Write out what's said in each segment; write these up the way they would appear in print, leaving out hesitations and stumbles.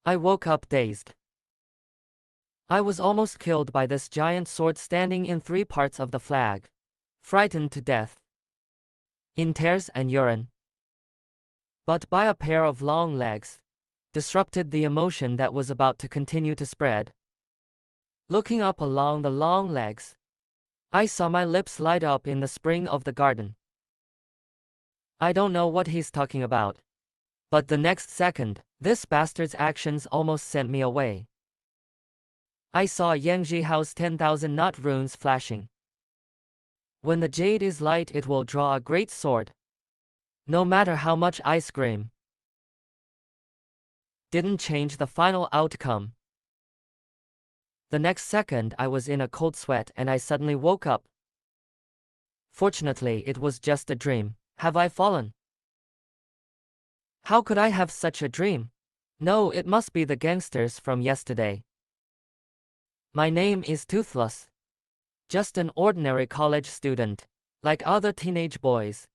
I woke up dazed. I was almost killed by this giant sword standing in 3 parts of the flag. Frightened to death. In tears and urine. But by a pair of long legs. Disrupted the emotion that was about to continue to spread. Looking up along the long legs. I saw my lips light up in the spring of the garden. I don't know what he's talking about. But the next second, this bastard's actions almost sent me away. I saw Lin Xige's 10,000 knot runes flashing. When the jade is light, it will draw a great sword. No matter how much I scream. Didn't change the final outcome. The next second I was in a cold sweat and I suddenly woke up. Fortunately, it was just a dream. Have I fallen? How could I have such a dream? No, it must be the gangsters from yesterday. My name is Toothless. Just an ordinary college student, like other teenage boys.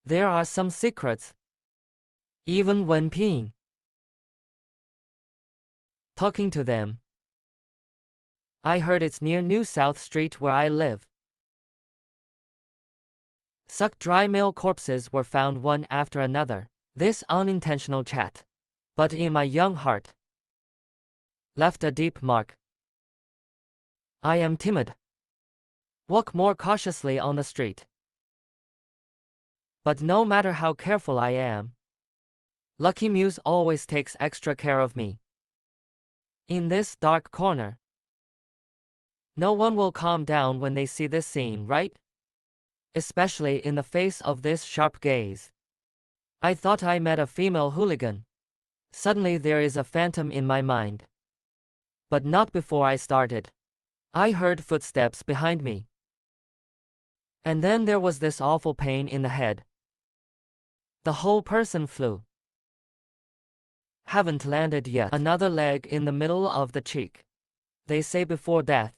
There are some secrets. Even when peeing. Talking to them. I heard it's near New South Street where I live. Sucked dry male corpses were found one after another. This unintentional chat. But in my young heart. Left a deep mark. I am timid. Walk more cautiously on the street. But no matter how careful I am, Lucky Muse always takes extra care of me. In this dark corner. No one will calm down when they see this scene, right? Especially in the face of this sharp gaze. I thought I met a female hooligan. Suddenly there is a phantom in my mind. But not before I started. I heard footsteps behind me. And then there was this awful pain in the head. The whole person flew. Haven't landed yet. Another leg in the middle of the cheek. They say before death,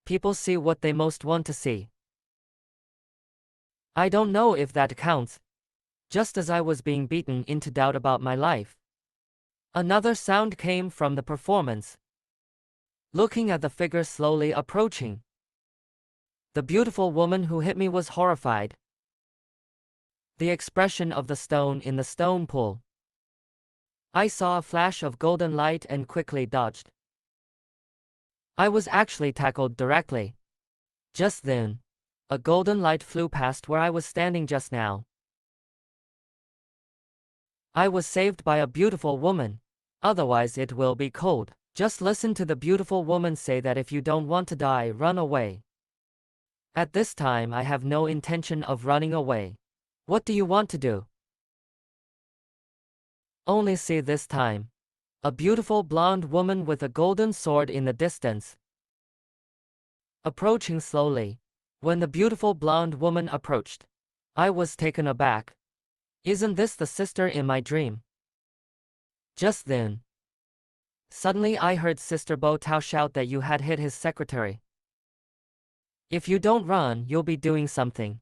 people see what they most want to see. I don't know if that counts. Just as I was being beaten into doubt about my life. Another sound came from the performance. Looking at the figure slowly approaching. The beautiful woman who hit me was horrified. The expression of the stone in the stone pool. I saw a flash of golden light and quickly dodged. I was actually tackled directly. Just then, a golden light flew past where I was standing just now. I was saved by a beautiful woman. Otherwise it will be cold. Just listen to the beautiful woman say that if you don't want to die, run away. At this time I have no intention of running away. What do you want to do? Only see this time. A beautiful blonde woman with a golden sword in the distance. Approaching slowly. When the beautiful blonde woman approached, I was taken aback. Isn't this the sister in my dream? Just then. Suddenly I heard Sister Bo Tao shout that you had hit his secretary. If you don't run, you'll be doing something.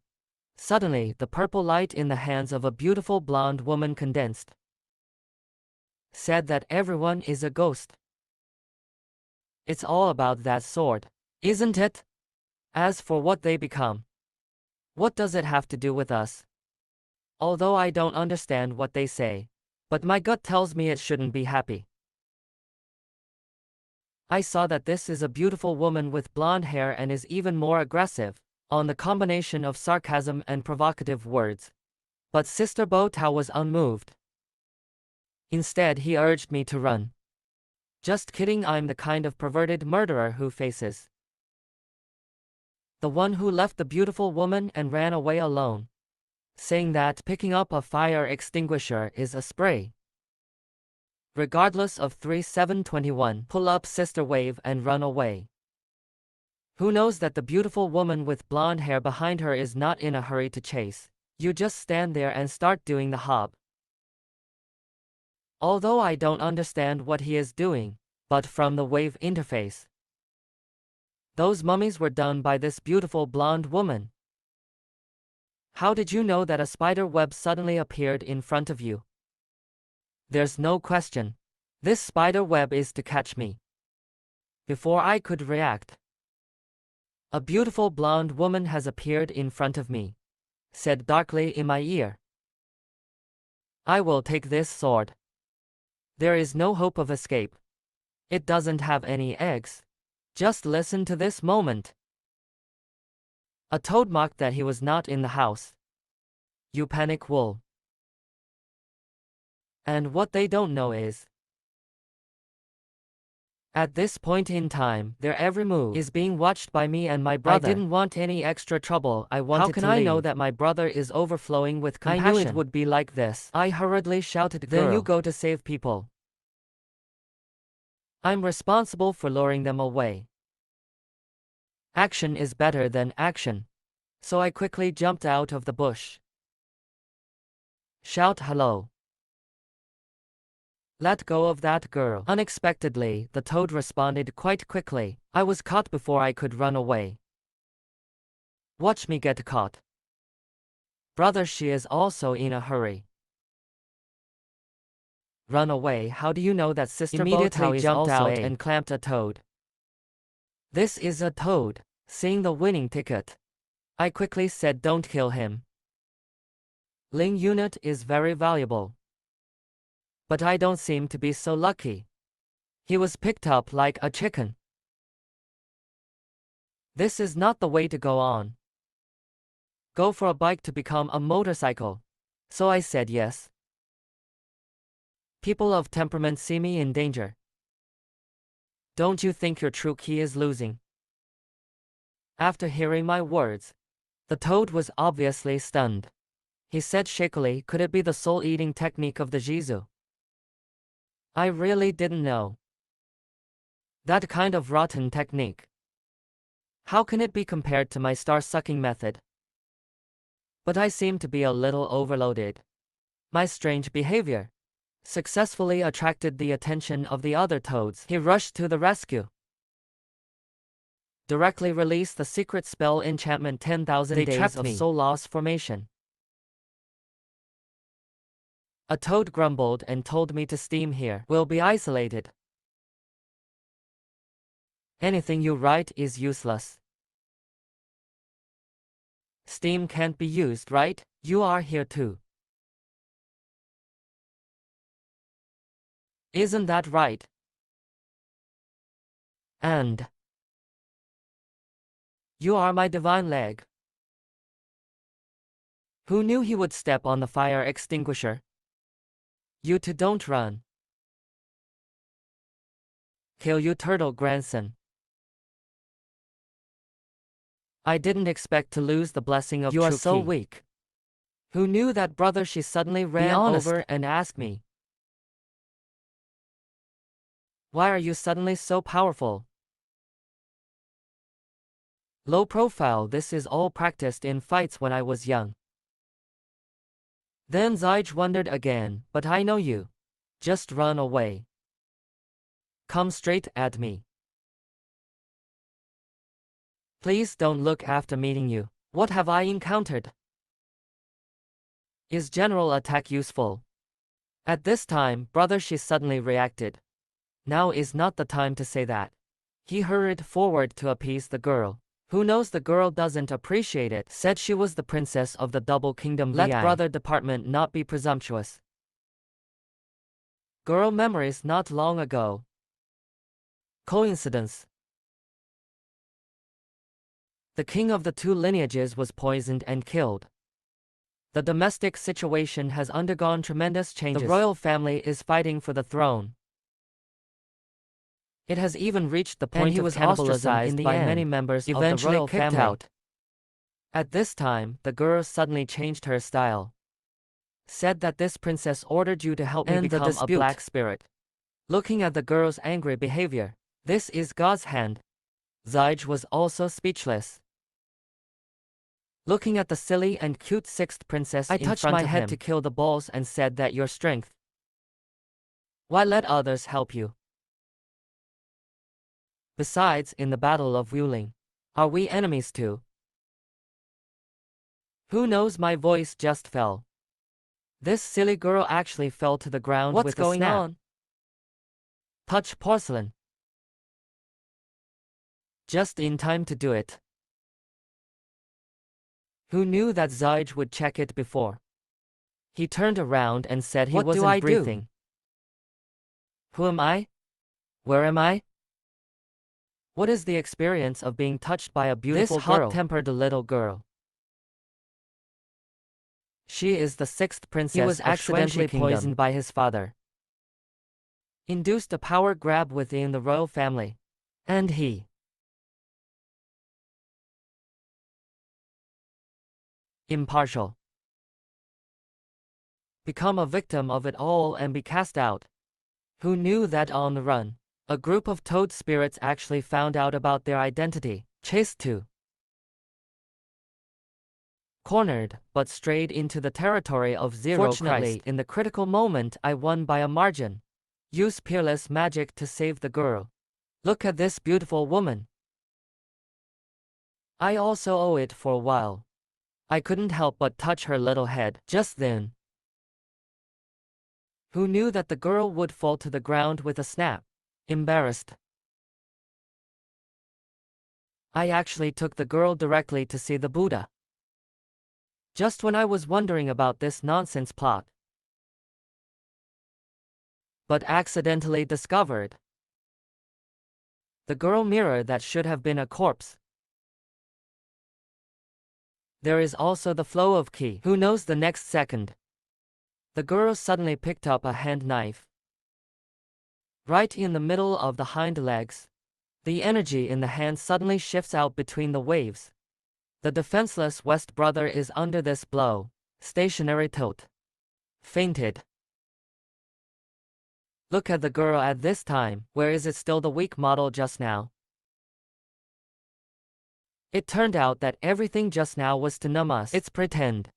Suddenly, the purple light in the hands of a beautiful blonde woman condensed. Said that everyone is a ghost. It's all about that sword, isn't it? As for what they become, what does it have to do with us? Although I don't understand what they say, but my gut tells me it shouldn't be happy. I saw that this is a beautiful woman with blonde hair and is even more aggressive, on the combination of sarcasm and provocative words. But Sister Bo Tao was unmoved. Instead he urged me to run. Just kidding, I'm the kind of perverted murderer who faces. The one who left the beautiful woman and ran away alone. Saying that picking up a fire extinguisher is a spray. Regardless of 3721, pull up sister wave and run away. Who knows that the beautiful woman with blonde hair behind her is not in a hurry to chase. You just stand there and start doing the hob. Although I don't understand what he is doing, but from the wave interface. Those mummies were done by this beautiful blonde woman. How did you know that a spider web suddenly appeared in front of you? There's no question. This spider web is to catch me. Before I could react, a beautiful blonde woman has appeared in front of me, said darkly in my ear. I will take this sword. There is no hope of escape. It doesn't have any eggs. Just listen to this moment. A toad mocked that he was not in the house. You panic wool. And what they don't know is, at this point in time, their every move is being watched by me and my brother. I didn't want any extra trouble. I wanted to leave. How can I know that my brother is overflowing with compassion? I knew it would be like this. I hurriedly shouted, "Then you go to save people. I'm responsible for luring them away. Action is better than action." So I quickly jumped out of the bush. Shout hello. Let go of that girl. Unexpectedly, the toad responded quite quickly. I was caught before I could run away. Watch me get caught. Brother, she is also in a hurry. Run away? How do you know that Sister Immediately jumped out and clamped a toad. This is a toad. Seeing the winning ticket, I quickly said, don't kill him. Ling unit is very valuable. But I don't seem to be so lucky. He was picked up like a chicken. This is not the way to go on. Go for a bike to become a motorcycle. So I said yes. People of temperament see me in danger. Don't you think your true key is losing? After hearing my words, the toad was obviously stunned. He said shakily, could it be the soul-eating technique of the Jizu? I really didn't know. That kind of rotten technique. How can it be compared to my star-sucking method? But I seem to be a little overloaded. My strange behavior successfully attracted the attention of the other toads. He rushed to the rescue. Directly release the secret spell enchantment 10,000 days of soul loss formation. A toad grumbled and told me to steam here. We'll be isolated. Anything you write is useless. Steam can't be used, right? You are here too. Isn't that right? And you are my divine leg. Who knew he would step on the fire extinguisher? You two don't run. Kill you, turtle grandson. I didn't expect to lose the blessing of you are so weak. Who knew that, brother? She suddenly ran over and asked me, why are you suddenly so powerful? Low profile. This is all practiced in fights when I was young. Then Xige wondered again, but I know you. Just run away. Come straight at me. Please don't look after meeting you. What have I encountered? Is general attack useful? At this time, brother, she suddenly reacted. Now is not the time to say that. He hurried forward to appease the girl. Who knows, the girl doesn't appreciate it. Said she was the princess of the double kingdom. Let brother department not be presumptuous. Girl memories not long ago. Coincidence. The king of the two lineages was poisoned and killed. The domestic situation has undergone tremendous changes. The royal family is fighting for the throne. It has even reached the point of cannibalism in the end. Many members of the royal family. Out. At this time, the girl suddenly changed her style. Said that this princess ordered you to help me become a black spirit. Looking at the girl's angry behavior, this is God's hand. Xige was also speechless. Looking at the silly and cute sixth princess in front of him, I touched my head to kill the balls and said that your strength. Why let others help you? Besides, in the Battle of Wuling, are we enemies too? Who knows? My voice just fell. This silly girl actually fell to the ground with a snap. What's going on? Touch porcelain. Just in time to do it. Who knew that Xige would check it before? He turned around and said he wasn't breathing. Who am I? Where am I? What is the experience of being touched by a beautiful girl? This hot-tempered little girl. She is the sixth princess. He was accidentally poisoned by his father. Induced a power grab within the royal family. And he impartial. Become a victim of it all and be cast out. Who knew that on the run, a group of toad spirits actually found out about their identity, chased to cornered, but strayed into the territory of Zero Fortunately, Christ. In the critical moment I won by a margin. Use peerless magic to save the girl. Look at this beautiful woman. I also owe it for a while. I couldn't help but touch her little head just then. Who knew that the girl would fall to the ground with a snap? Embarrassed. I actually took the girl directly to see the Buddha. Just when I was wondering about this nonsense plot. But accidentally discovered the girl mirror that should have been a corpse. There is also the flow of ki. Who knows the next second? The girl suddenly picked up a hand knife. Right in the middle of the hind legs. The energy in the hand suddenly shifts out between the waves. The defenseless West brother is under this blow. Stationary tote. Fainted. Look at the girl at this time. Where is it still the weak model just now? It turned out that everything just now was to numb us. It's pretend.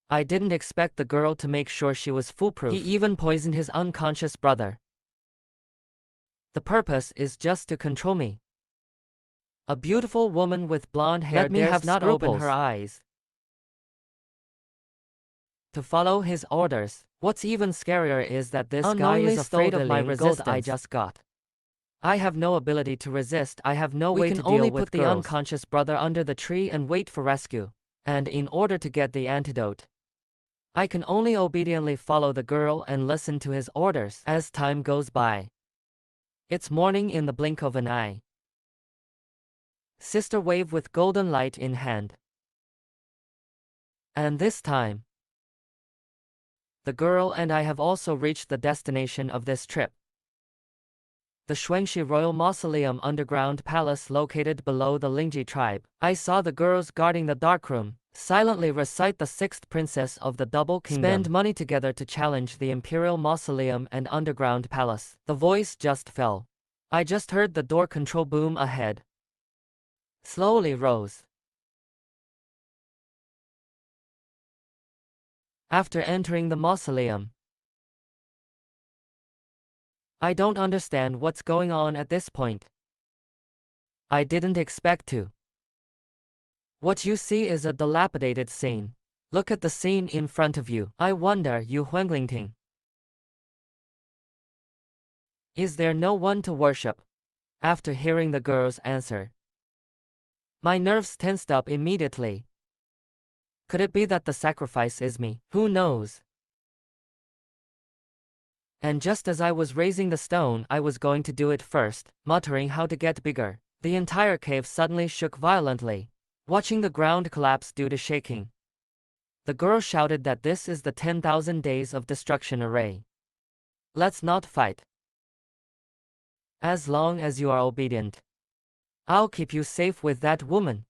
I didn't expect the girl to make sure she was foolproof. He even poisoned his unconscious brother. The purpose is just to control me. A beautiful woman with blonde hair dares not open her eyes to follow his orders. What's even scarier is that this guy is afraid of my resistance I just got. I have no ability to resist. I have no way to deal with girls. We can only put the unconscious brother under the tree and wait for rescue. And in order to get the antidote, I can only obediently follow the girl and listen to his orders. As time goes by, it's morning in the blink of an eye. Sister wave with golden light in hand. And this time, the girl and I have also reached the destination of this trip. The Xuanxi Royal Mausoleum underground palace located below the Lin Xige tribe. I saw the girls guarding the darkroom silently recite the sixth princess of the Double Kingdom. Spend money together to challenge the Imperial Mausoleum and underground palace. The voice just fell. I just heard the door control boom ahead. Slowly rose. After entering the mausoleum, I don't understand what's going on at this point. I didn't expect to. What you see is a dilapidated scene. Look at the scene in front of you. I wonder, Yu Huanglingting. Is there no one to worship? After hearing the girl's answer, my nerves tensed up immediately. Could it be that the sacrifice is me? Who knows? And just as I was raising the stone, I was going to do it first, muttering how to get bigger. The entire cave suddenly shook violently, watching the ground collapse due to shaking. The girl shouted that this is the 10,000 days of destruction array. Let's not fight. As long as you are obedient, I'll keep you safe with that woman.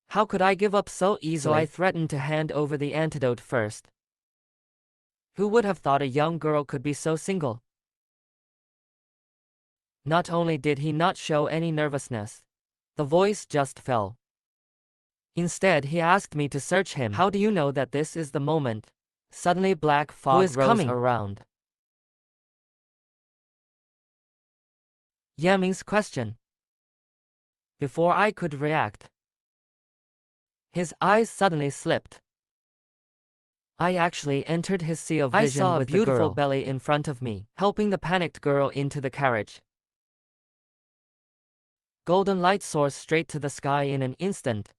How could I give up so easily? So I threatened to hand over the antidote first. Who would have thought a young girl could be so single? Not only did he not show any nervousness, the voice just fell. Instead, he asked me to search him. How do you know that this is the moment? Suddenly black fog rose around. Yaming's question. Before I could react, his eyes suddenly slipped. I actually entered his sea of vision. I saw a beautiful belly in front of me, helping the panicked girl into the carriage. Golden light soars straight to the sky in an instant.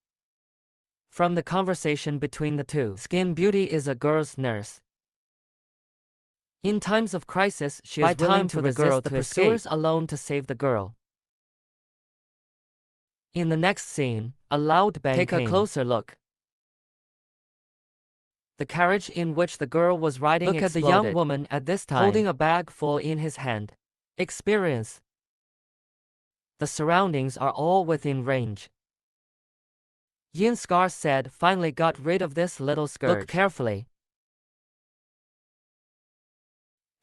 From the conversation between the two, Skin Beauty is a girl's nurse. In times of crisis, she is willing to resist the pursuers alone to save the girl. In the next scene, a loud bang came. Take a closer look. The carriage in which the girl was riding exploded. Look at the young woman at this time, holding a bag full in his hand. Experience. The surroundings are all within range. Yin Scar said, finally got rid of this little scourge. Look carefully.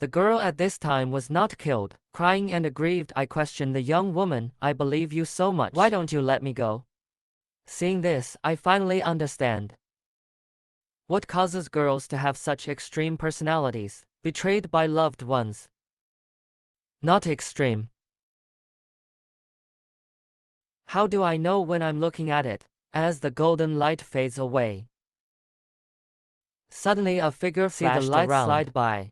The girl at this time was not killed. Crying and aggrieved, I questioned the young woman. I believe you so much. Why don't you let me go? Seeing this, I finally understand. What causes girls to have such extreme personalities? Betrayed by loved ones. Not extreme. How do I know when I'm looking at it? As the golden light fades away. Suddenly a figure flashed around. Slide by.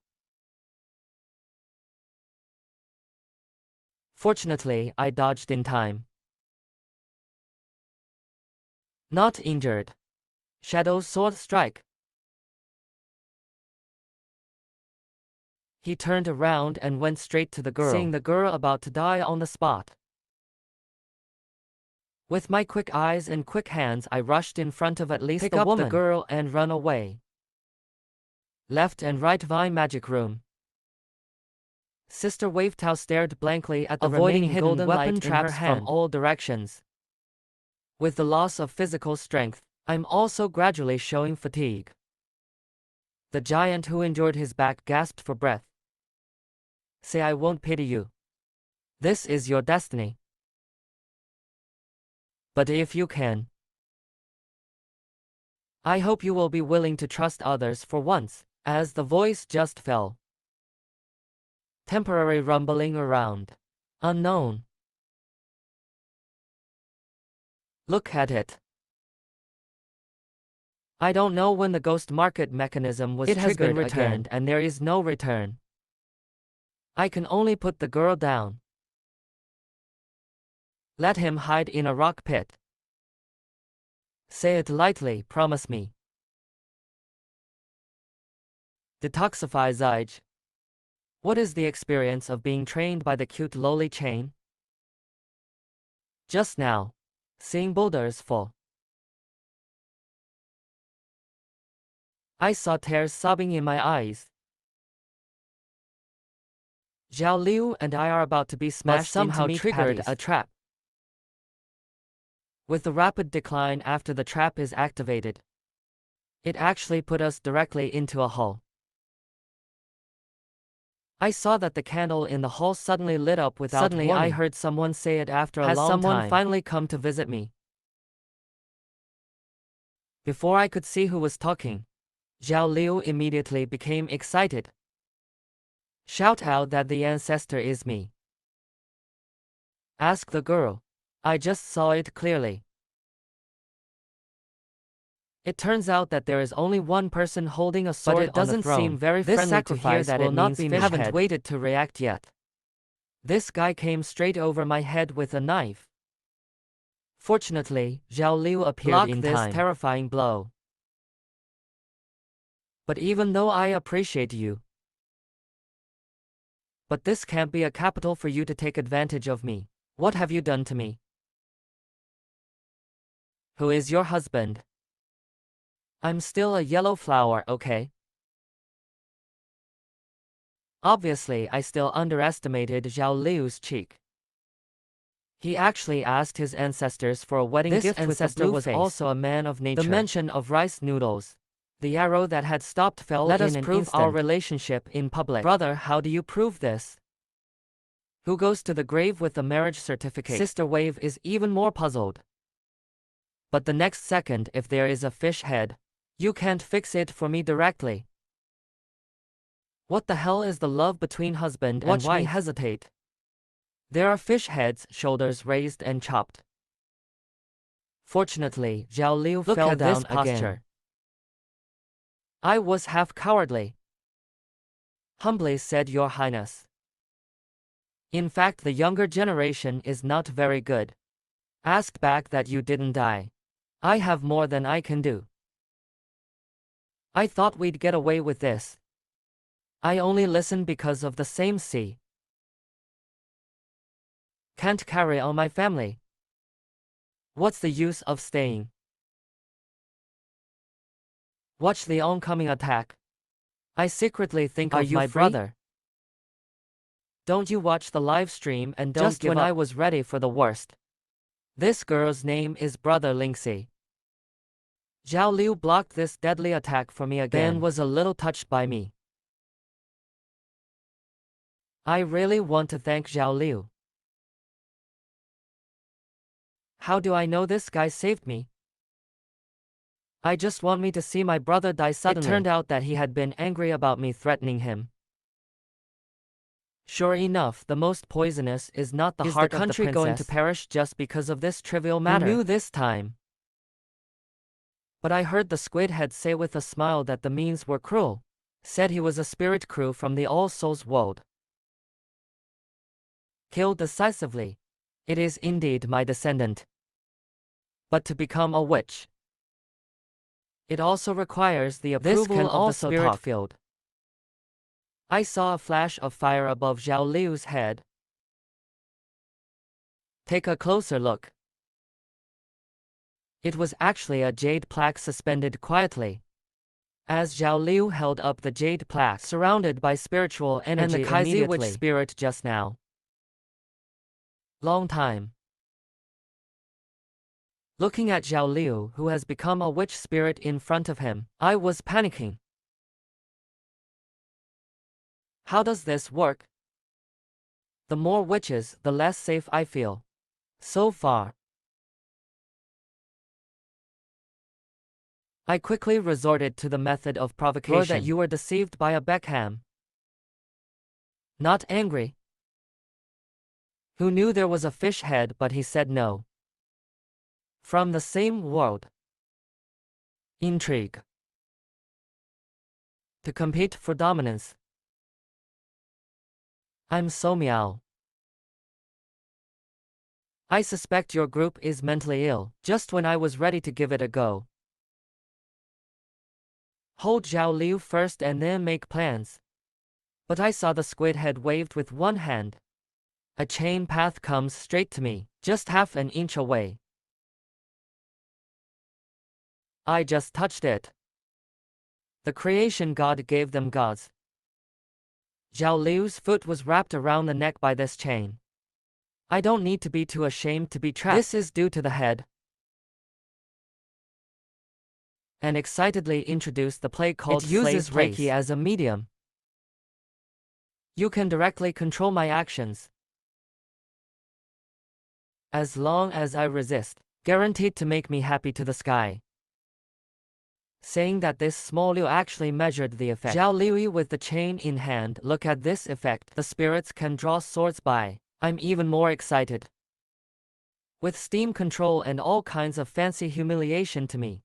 Fortunately, I dodged in time. Not injured. Shadow's sword strike. He turned around and went straight to the girl, seeing the girl about to die on the spot. With my quick eyes and quick hands, I rushed in front of at least the woman, the girl, and run away. Left and right via magic room. Sister Wave Tao stared blankly at the avoiding hidden golden weapon traps from all directions. With the loss of physical strength, I'm also gradually showing fatigue. The giant who endured his back gasped for breath. Say I won't pity you. This is your destiny. But if you can, I hope you will be willing to trust others for once, as the voice just fell. Temporary rumbling around. Unknown. Look at it. I don't know when the ghost market mechanism was triggered. It has been returned and there is no return. I can only put the girl down. Let him hide in a rock pit. Say it lightly, promise me. Detoxify Xige. What is the experience of being trained by the cute lowly chain? Just now, seeing boulders fall. I saw tears sobbing in my eyes. Zhao Liu and I are about to be smashed somehow into meat triggered patties. A trap. With the rapid decline after the trap is activated, it actually put us directly into a hole. I saw that the candle in the hall suddenly lit up without warning. Suddenly I heard someone say it after a long time. Has someone finally come to visit me? Before I could see who was talking, Zhao Liu immediately became excited. Shout out that the ancestor is me. Ask the girl. I just saw it clearly. It turns out that there is only one person holding a sword on the throne. But it doesn't seem very friendly to hear that it means fish head. Haven't waited to react yet. This guy came straight over my head with a knife. Fortunately, Zhao Liu appeared in time. This terrifying blow. But even though I appreciate you, but this can't be a capital for you to take advantage of me. What have you done to me? Who is your husband? I'm still a yellow flower, okay? Obviously, I still underestimated Zhao Liu's cheek. He actually asked his ancestors for a wedding gift with a blue face. Also a man of nature. The mention of rice noodles. The arrow that had stopped fell in an instant. Let us prove our relationship in public. Brother, how do you prove this? Who goes to the grave with the marriage certificate? Sister Wave is even more puzzled. But the next second, if there is a fish head, you can't fix it for me directly. What the hell is the love between husband and wife? Watch me hesitate. There are fish heads, shoulders raised and chopped. Fortunately, Zhao Liu fell down again. I was half cowardly. Humbly said Your Highness. In fact, the younger generation is not very good. Asked back that you didn't die. I have more than I can do. I thought we'd get away with this. I only listened because of the same sea. Can't carry on my family. What's the use of staying? Watch the oncoming attack. I secretly think of my brother. Don't you watch the live stream and don't give up. Just when I was ready for the worst. This girl's name is Brother Lin Xige. Zhao Liu blocked this deadly attack for me again. Then was a little touched by me. I really want to thank Zhao Liu. How do I know this guy saved me? I just want me to see my brother die suddenly. It turned out that he had been angry about me threatening him. Sure enough, the most poisonous is not the heart of the princess. Is the country going to perish just because of this trivial matter? Who knew this time? But I heard the squid head say with a smile that the means were cruel. Said he was a spirit crew from the All Souls world. Killed decisively. It is indeed my descendant. But to become a witch, it also requires the approval of the spirit field. I saw a flash of fire above Zhao Liu's head. Take a closer look. It was actually a jade plaque suspended quietly. As Zhao Liu held up the jade plaque, surrounded by spiritual energy, and the Kaisi witch spirit just now. Long time. Looking at Zhao Liu, who has become a witch spirit in front of him, I was panicking. How does this work? The more witches, the less safe I feel. So far. I quickly resorted to the method of provocation. Or that you were deceived by a Beckham. Not angry. Who knew there was a fish head but he said no. From the same world. Intrigue. To compete for dominance. I'm so meow. I suspect your group is mentally ill, just when I was ready to give it a go. Hold Zhao Liu first and then make plans. But I saw the squid head waved with one hand. A chain path comes straight to me, just half an inch away. I just touched it. The creation god gave them gods. Zhao Liu's foot was wrapped around the neck by this chain. I don't need to be too ashamed to be trapped. This is due to the head. And excitedly introduced the play called Slave Place. It uses Reiki as a medium. You can directly control my actions. As long as I resist, guaranteed to make me happy to the sky. Saying that this small Liu actually measured the effect. Zhao Liu with the chain in hand, look at this effect. The spirits can draw swords by. I'm even more excited. With steam control and all kinds of fancy humiliation to me.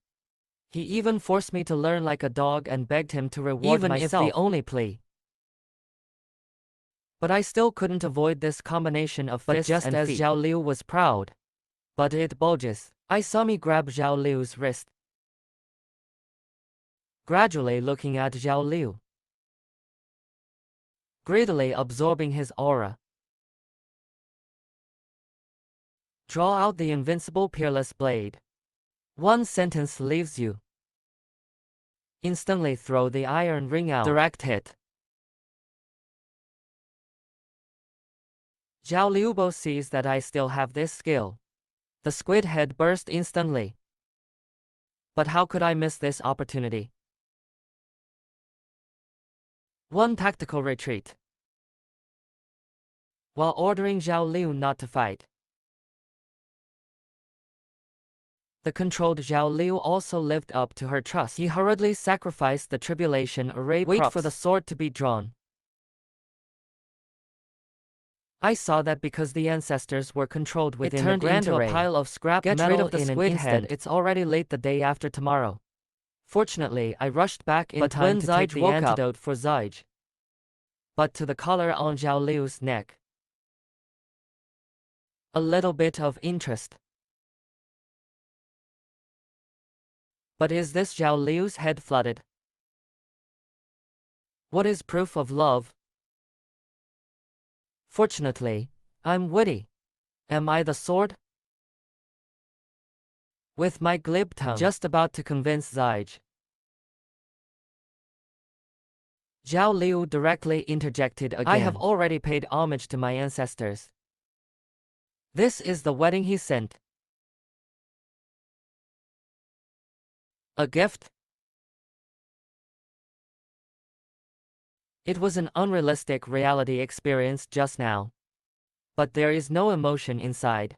He even forced me to learn like a dog and begged him to reward myself. Even if the only plea. But I still couldn't avoid this combination of fists and feet. But just as Zhao Liu was proud. But it bulges. I saw me grab Zhao Liu's wrist. Gradually looking at Zhao Liu. Greedily absorbing his aura. Draw out the invincible peerless blade. One sentence leaves you. Instantly throw the iron ring out. Direct hit. Zhao Liubo sees that I still have this skill. The squid head burst instantly. But how could I miss this opportunity? One tactical retreat. While ordering Zhao Liu not to fight. The controlled Zhao Liu also lived up to her trust. He hurriedly sacrificed the tribulation array props. Wait for the sword to be drawn. I saw that because the ancestors were controlled within the grand array. It turned into a pile of scrap metal in an instant. It's already late the day after tomorrow. Fortunately, I rushed back in time to take the antidote for Xige. But to the collar on Zhao Liu's neck. A little bit of interest. But is this Zhao Liu's head flooded? What is proof of love? Fortunately, I'm witty. Am I the sword? With my glib tongue just about to convince Xige, Zhao Liu directly interjected again. I have already paid homage to my ancestors. This is the wedding he sent. A gift? It was an unrealistic reality experience just now. But there is no emotion inside.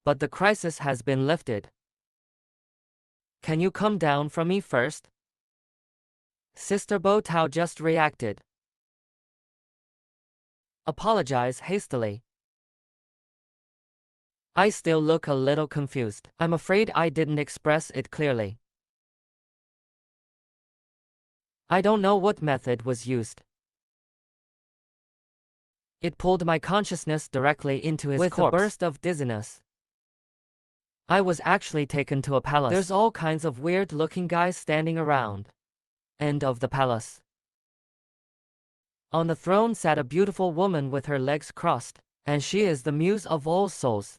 But the crisis has been lifted. Can you come down from me first? Sister Bo Tao just reacted. Apologize hastily. I still look a little confused. I'm afraid I didn't express it clearly. I don't know what method was used. It pulled my consciousness directly into his corpse. With a burst of dizziness, I was actually taken to a palace. There's all kinds of weird-looking guys standing around. End of the palace. On the throne sat a beautiful woman with her legs crossed, and she is the muse of all souls.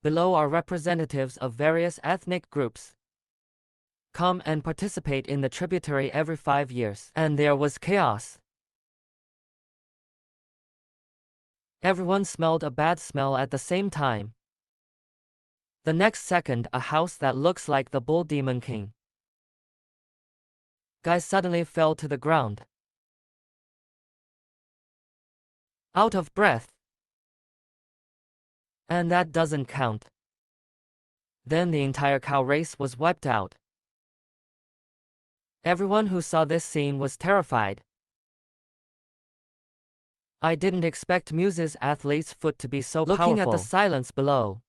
Below are representatives of various ethnic groups. Come and participate in the tributary every 5 years. And there was chaos. Everyone smelled a bad smell at the same time. The next second, a house that looks like the Bull Demon King guy suddenly fell to the ground. Out of breath. And that doesn't count. Then the entire cow race was wiped out. Everyone who saw this scene was terrified. I didn't expect Muse's athlete's foot to be so powerful. Looking at the silence below.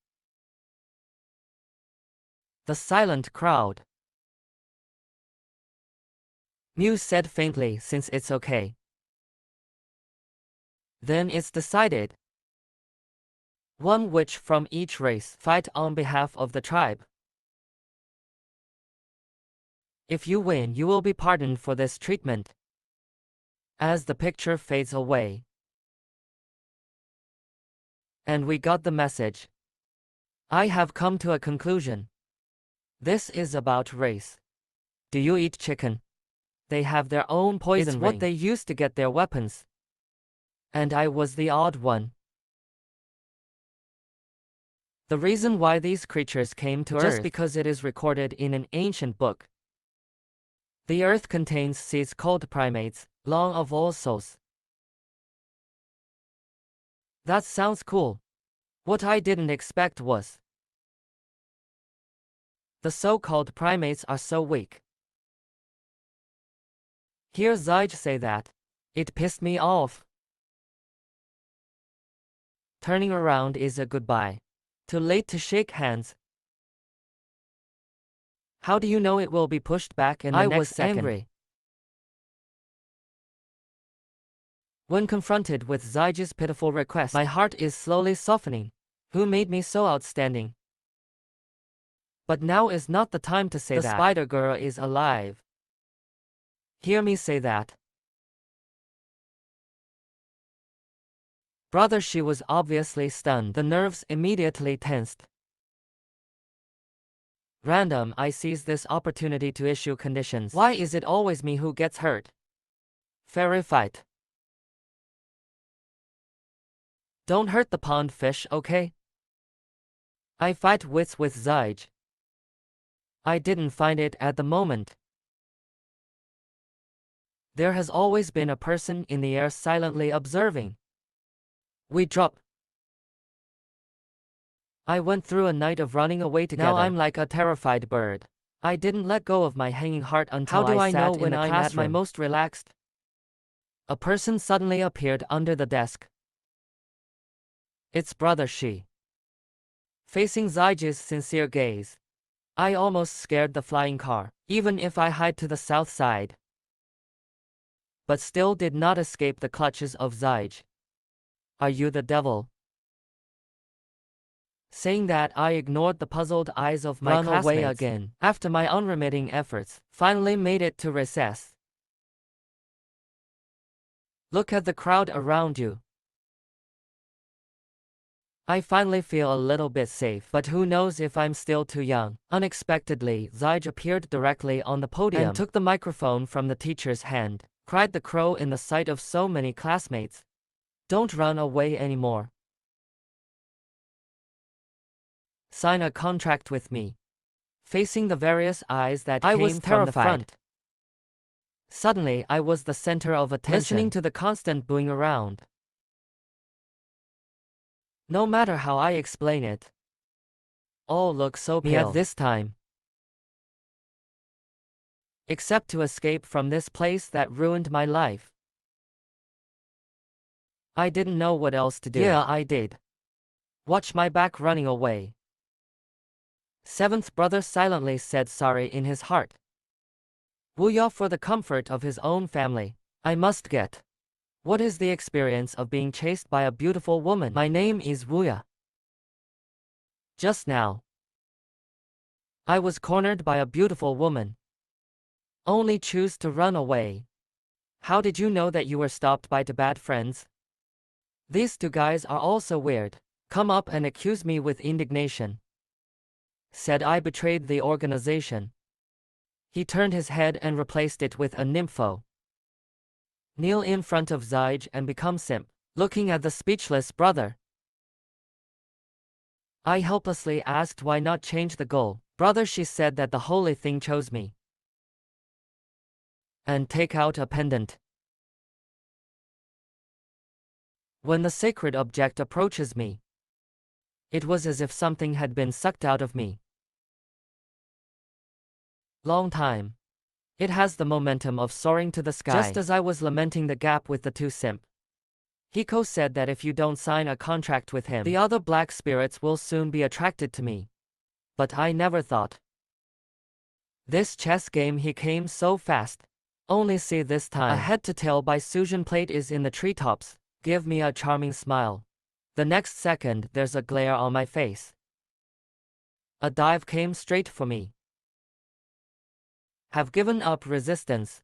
The silent crowd. Muse said faintly, since it's okay. Then it's decided. One witch from each race fight on behalf of the tribe. If you win, you will be pardoned for this treatment. As the picture fades away. And we got the message. I have come to a conclusion. This is about race. Do you eat chicken? They have their own poison ring. It's what they used to get their weapons. And I was the odd one. The reason why these creatures came to Earth just because it is recorded in an ancient book. The Earth contains seeds called primates, long of all souls. That sounds cool. What I didn't expect was the so-called primates are so weak. Hear Xige say that. It pissed me off. Turning around is a goodbye. Too late to shake hands. How do you know it will be pushed back in the next second? I was angry. When confronted with Xige's pitiful request, my heart is slowly softening. Who made me so outstanding? But now is not the time to say that. The spider girl is alive. Hear me say that. Brother, she was obviously stunned. The nerves immediately tensed. Random, I seize this opportunity to issue conditions. Why is it always me who gets hurt? Fairy fight. Don't hurt the pond fish, okay? I fight wits with Xige. I didn't find it at the moment. There has always been a person in the air silently observing. We drop. I went through a night of running away together. Now I'm like a terrified bird. I didn't let go of my hanging heart until I sat in the classroom. How do I know when I'm at my most relaxed? A person suddenly appeared under the desk. It's Brother Shi. Facing Xige's sincere gaze. I almost scared the flying car, even if I hide to the south side. But still did not escape the clutches of Xige. Are you the devil? Saying that, I ignored the puzzled eyes of my classmates. Run away again. After my unremitting efforts, finally made it to recess. Look at the crowd around you. I finally feel a little bit safe, but who knows if I'm still too young. Unexpectedly, Xige appeared directly on the podium and took the microphone from the teacher's hand. Cried the crow in the sight of so many classmates. Don't run away anymore. Sign a contract with me. Facing the various eyes that came from the front. Suddenly, I was the center of attention, listening to the constant booing around. No matter how I explain it, all look so pale at this time. Except to escape from this place that ruined my life. I didn't know what else to do. Yeah, I did. Watch my back running away. Seventh brother silently said sorry in his heart. Wuya for the comfort of his own family. I must get. What is the experience of being chased by a beautiful woman? My name is Wuya. Just now, I was cornered by a beautiful woman. Only choose to run away. How did you know that you were stopped by two bad friends? These two guys are also weird. Come up and accuse me with indignation. Said I betrayed the organization. He turned his head and replaced it with a nympho. Kneel in front of Xige and become simp, looking at the speechless brother. I helplessly asked why not change the goal. Brother, she said that the holy thing chose me. And take out a pendant. When the sacred object approaches me, it was as if something had been sucked out of me. Long time. It has the momentum of soaring to the sky. Just as I was lamenting the gap with the two simp, Hiko said that if you don't sign a contract with him, the other black spirits will soon be attracted to me. But I never thought. This chess game he came so fast. Only see this time. A head to tail by Sujin plate is in the treetops. Give me a charming smile. The next second there's a glare on my face. A dive came straight for me. Have given up resistance.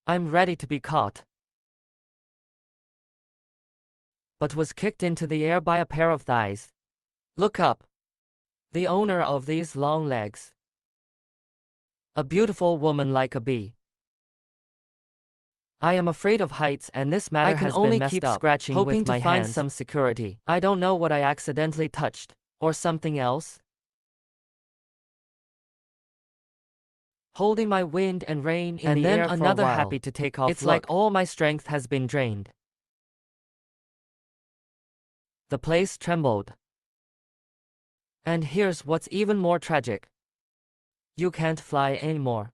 I'm ready to be caught. But was kicked into the air by a pair of thighs. Look up. The owner of these long legs. A beautiful woman like a bee. I am afraid of heights and this matter has been messed up, scratching hoping with my to find hands. Some security. I don't know what I accidentally touched. Or something else. Holding my wind and rain in the air for a while. And then another happy to take off. It's like all my strength has been drained. The place trembled. And here's what's even more tragic. You can't fly anymore.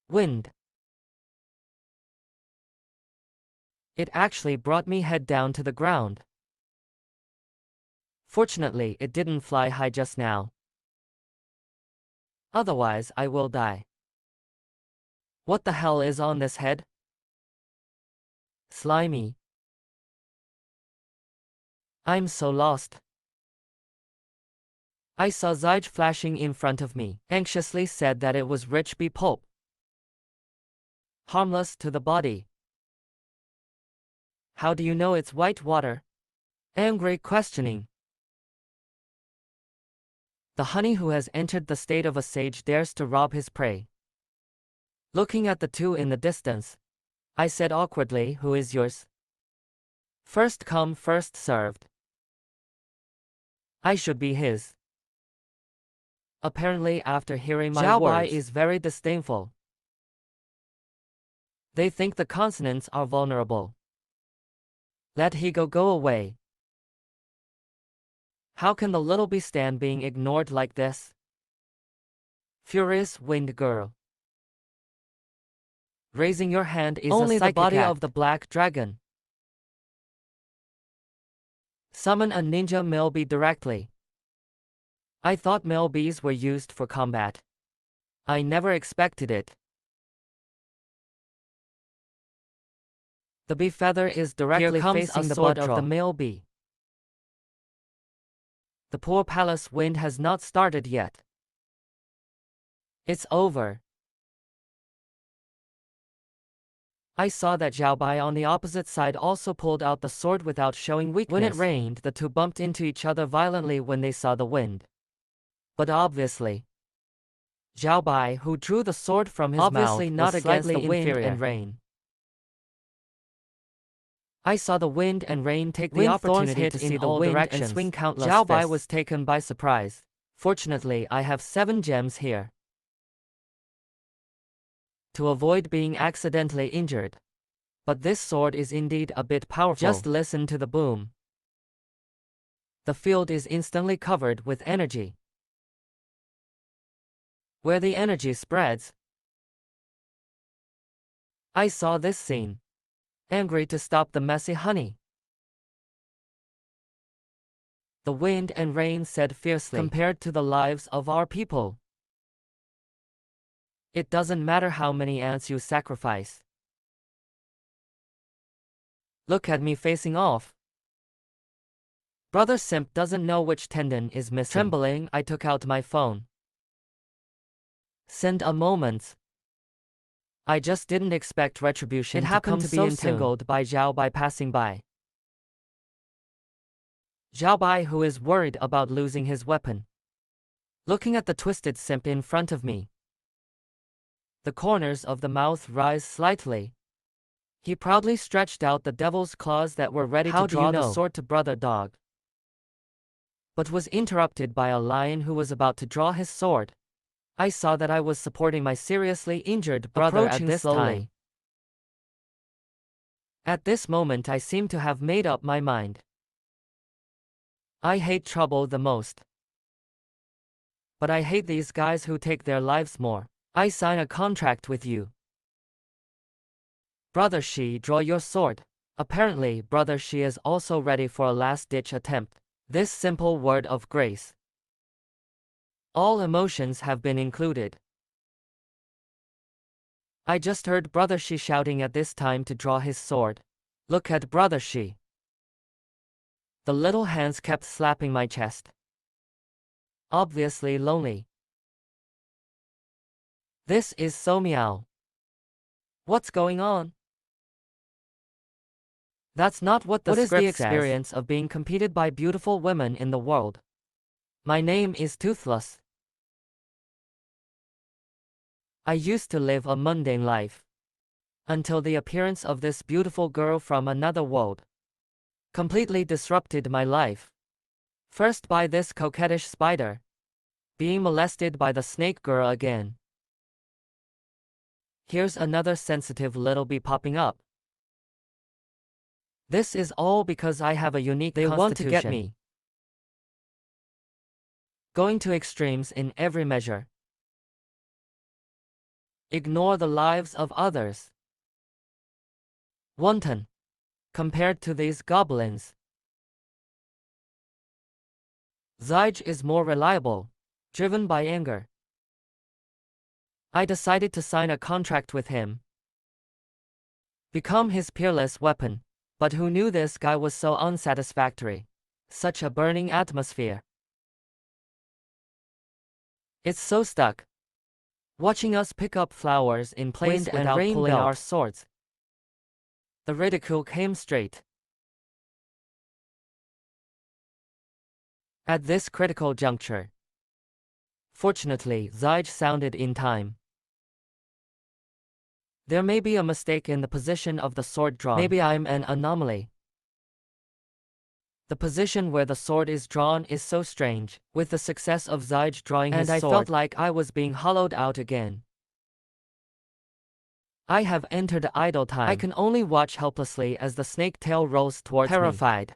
Wind. It actually brought me head down to the ground. Fortunately, it didn't fly high just now. Otherwise, I will die. What the hell is on this head? Slimy. I'm so lost. I saw Xige flashing in front of me, anxiously said that it was rich bee pulp. Harmless to the body. How do you know it's white water? Angry questioning. The honey who has entered the state of a sage dares to rob his prey. Looking at the two in the distance, I said awkwardly, who is yours? First come, first served. I should be his. Apparently after hearing my words, Bai is very disdainful. They think the consonants are vulnerable. Let Higo go away. How can the little bee stand being ignored like this? Furious winged girl. Raising your hand is only the body of the black dragon. Summon a ninja male bee directly. I thought male bees were used for combat. I never expected it. The bee feather is directly facing the butt of the male bee. The poor palace wind has not started yet. It's over. I saw that Zhao Bai on the opposite side also pulled out the sword without showing weakness. When it rained, the two bumped into each other violently when they saw the wind. But obviously, Zhao Bai, who drew the sword from his mouth, not was against the wind and rain. I saw the wind and rain take the opportunity to see the wind and swing countless fists. Zhao Bai was taken by surprise. Fortunately, I have 7 gems here to avoid being accidentally injured. But this sword is indeed a bit powerful. Just listen to the boom. The field is instantly covered with energy. Where the energy spreads, I saw this scene. Angry to stop the messy honey, the wind and rain said fiercely, compared to the lives of our people, it doesn't matter how many ants you sacrifice. Look at me facing off. Brother Simp doesn't know which tendon is missing. Trembling, I took out my phone. Send a moment. I just didn't expect retribution. It happened to be entangled by Zhao Bai passing by. Zhao Bai, who is worried about losing his weapon. Looking at the twisted simp in front of me. The corners of the mouth rise slightly. He proudly stretched out the devil's claws that were ready to draw the sword to brother dog. But was interrupted by a lion who was about to draw his sword. I saw that I was supporting my seriously injured brother at this time. At this moment I seemed to have made up my mind. I hate trouble the most. But I hate these guys who take their lives more. I sign a contract with you. Brother Shi, draw your sword. Apparently, Brother Shi is also ready for a last-ditch attempt. This simple word of grace. All emotions have been included. I just heard Brother Shi shouting at this time to draw his sword. Look at Brother Shi. The little hands kept slapping my chest. Obviously lonely. This is so meow. What's going on? That's not what the script says. What is the experience of being competed by beautiful women in the world? My name is Toothless. I used to live a mundane life. Until the appearance of this beautiful girl from another world completely disrupted my life. First by this coquettish spider, being molested by the snake girl again. Here's another sensitive little bee popping up. This is all because I have a unique constitution. They want to get me. Going to extremes in every measure. Ignore the lives of others. Wanton. Compared to these goblins, Xige is more reliable, driven by anger. I decided to sign a contract with him. Become his peerless weapon. But who knew this guy was so unsatisfactory? Such a burning atmosphere. It's so stuck. Watching us pick up flowers in place without pulling our swords. The ridicule came straight. At this critical juncture. Fortunately, Xige sounded in time. There may be a mistake in the position of the sword drawn. Maybe I'm an anomaly. The position where the sword is drawn is so strange, with the success of Xige drawing his sword, and I felt like I was being hollowed out again. I have entered idle time. I can only watch helplessly as the snake tail rolls towards me. Terrified.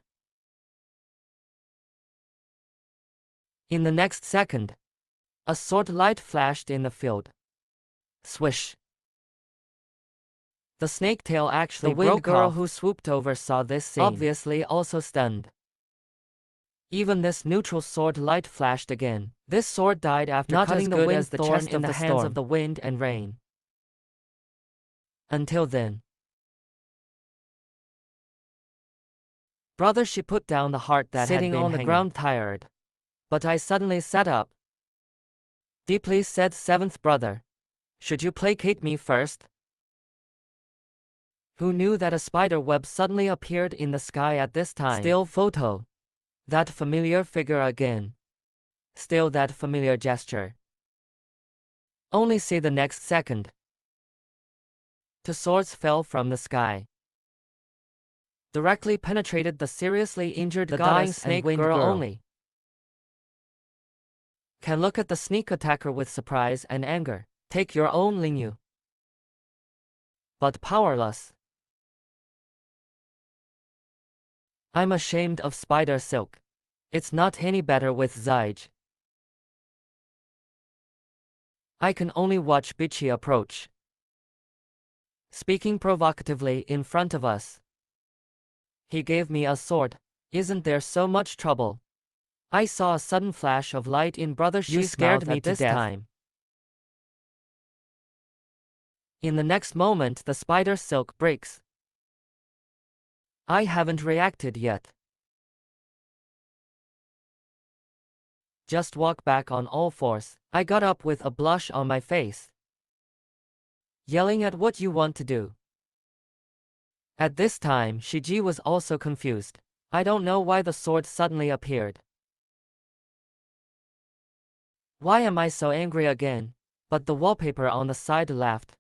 In the next second, a sword light flashed in the field. Swish. The snake tail actually broke off. The wind girl who swooped over saw this scene, obviously also stunned. Even this neutral sword light flashed again. This sword died after Not cutting as the good wind as the thorn chest in of the the hands storm. of the wind and rain. Until then. Brother, she put down the heart that Sitting had been on the hanging. ground Tired. But I suddenly sat up. Deeply said seventh brother. Should you placate me first? Who knew that a spider web suddenly appeared in the sky at this time? Still photo. That familiar figure again. Still that familiar gesture. Only see the next second. Two swords fell from the sky. Directly penetrated the seriously injured The goddess dying and snake wind girl only. Can look at the sneak attacker with surprise and anger. Take your own Lin Yu. But powerless. I'm ashamed of spider silk. It's not any better with Xige. I can only watch Bichi approach. Speaking provocatively in front of us. He gave me a sword. Isn't there so much trouble? I saw a sudden flash of light in Brother Shi's mouth. You scared me to death. In the next moment the spider silk breaks. I haven't reacted yet. Just walk back on all fours. I got up with a blush on my face. Yelling at what you want to do. At this time Shiji was also confused. I don't know why the sword suddenly appeared. Why am I so angry again? But the wallpaper on the side laughed.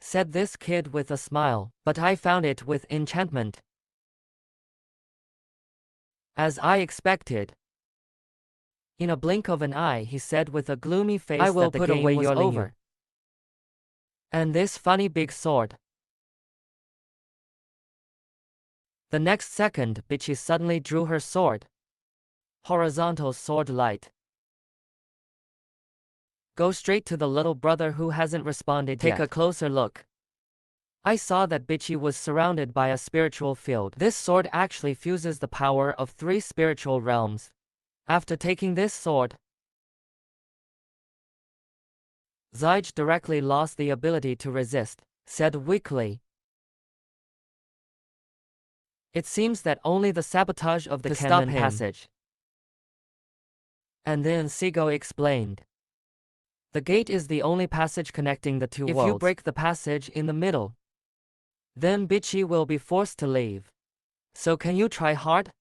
Said this kid with a smile, but I found it with enchantment. As I expected. In a blink of an eye he said with a gloomy face I will that the put game away was your Lin Yu. over. And this funny big sword. The next second Bichi suddenly drew her sword. Horizontal sword light. Go straight to the little brother who hasn't responded yet. Take a closer look. I saw that Bichi was surrounded by a spiritual field. This sword actually fuses the power of 3 spiritual realms. After taking this sword, Xige directly lost the ability to resist, said weakly. It seems that only the sabotage of the cannon passage. And then Xige explained. The gate is the only passage connecting the two worlds. If you break the passage in the middle, then Bichi will be forced to leave. So can you try hard?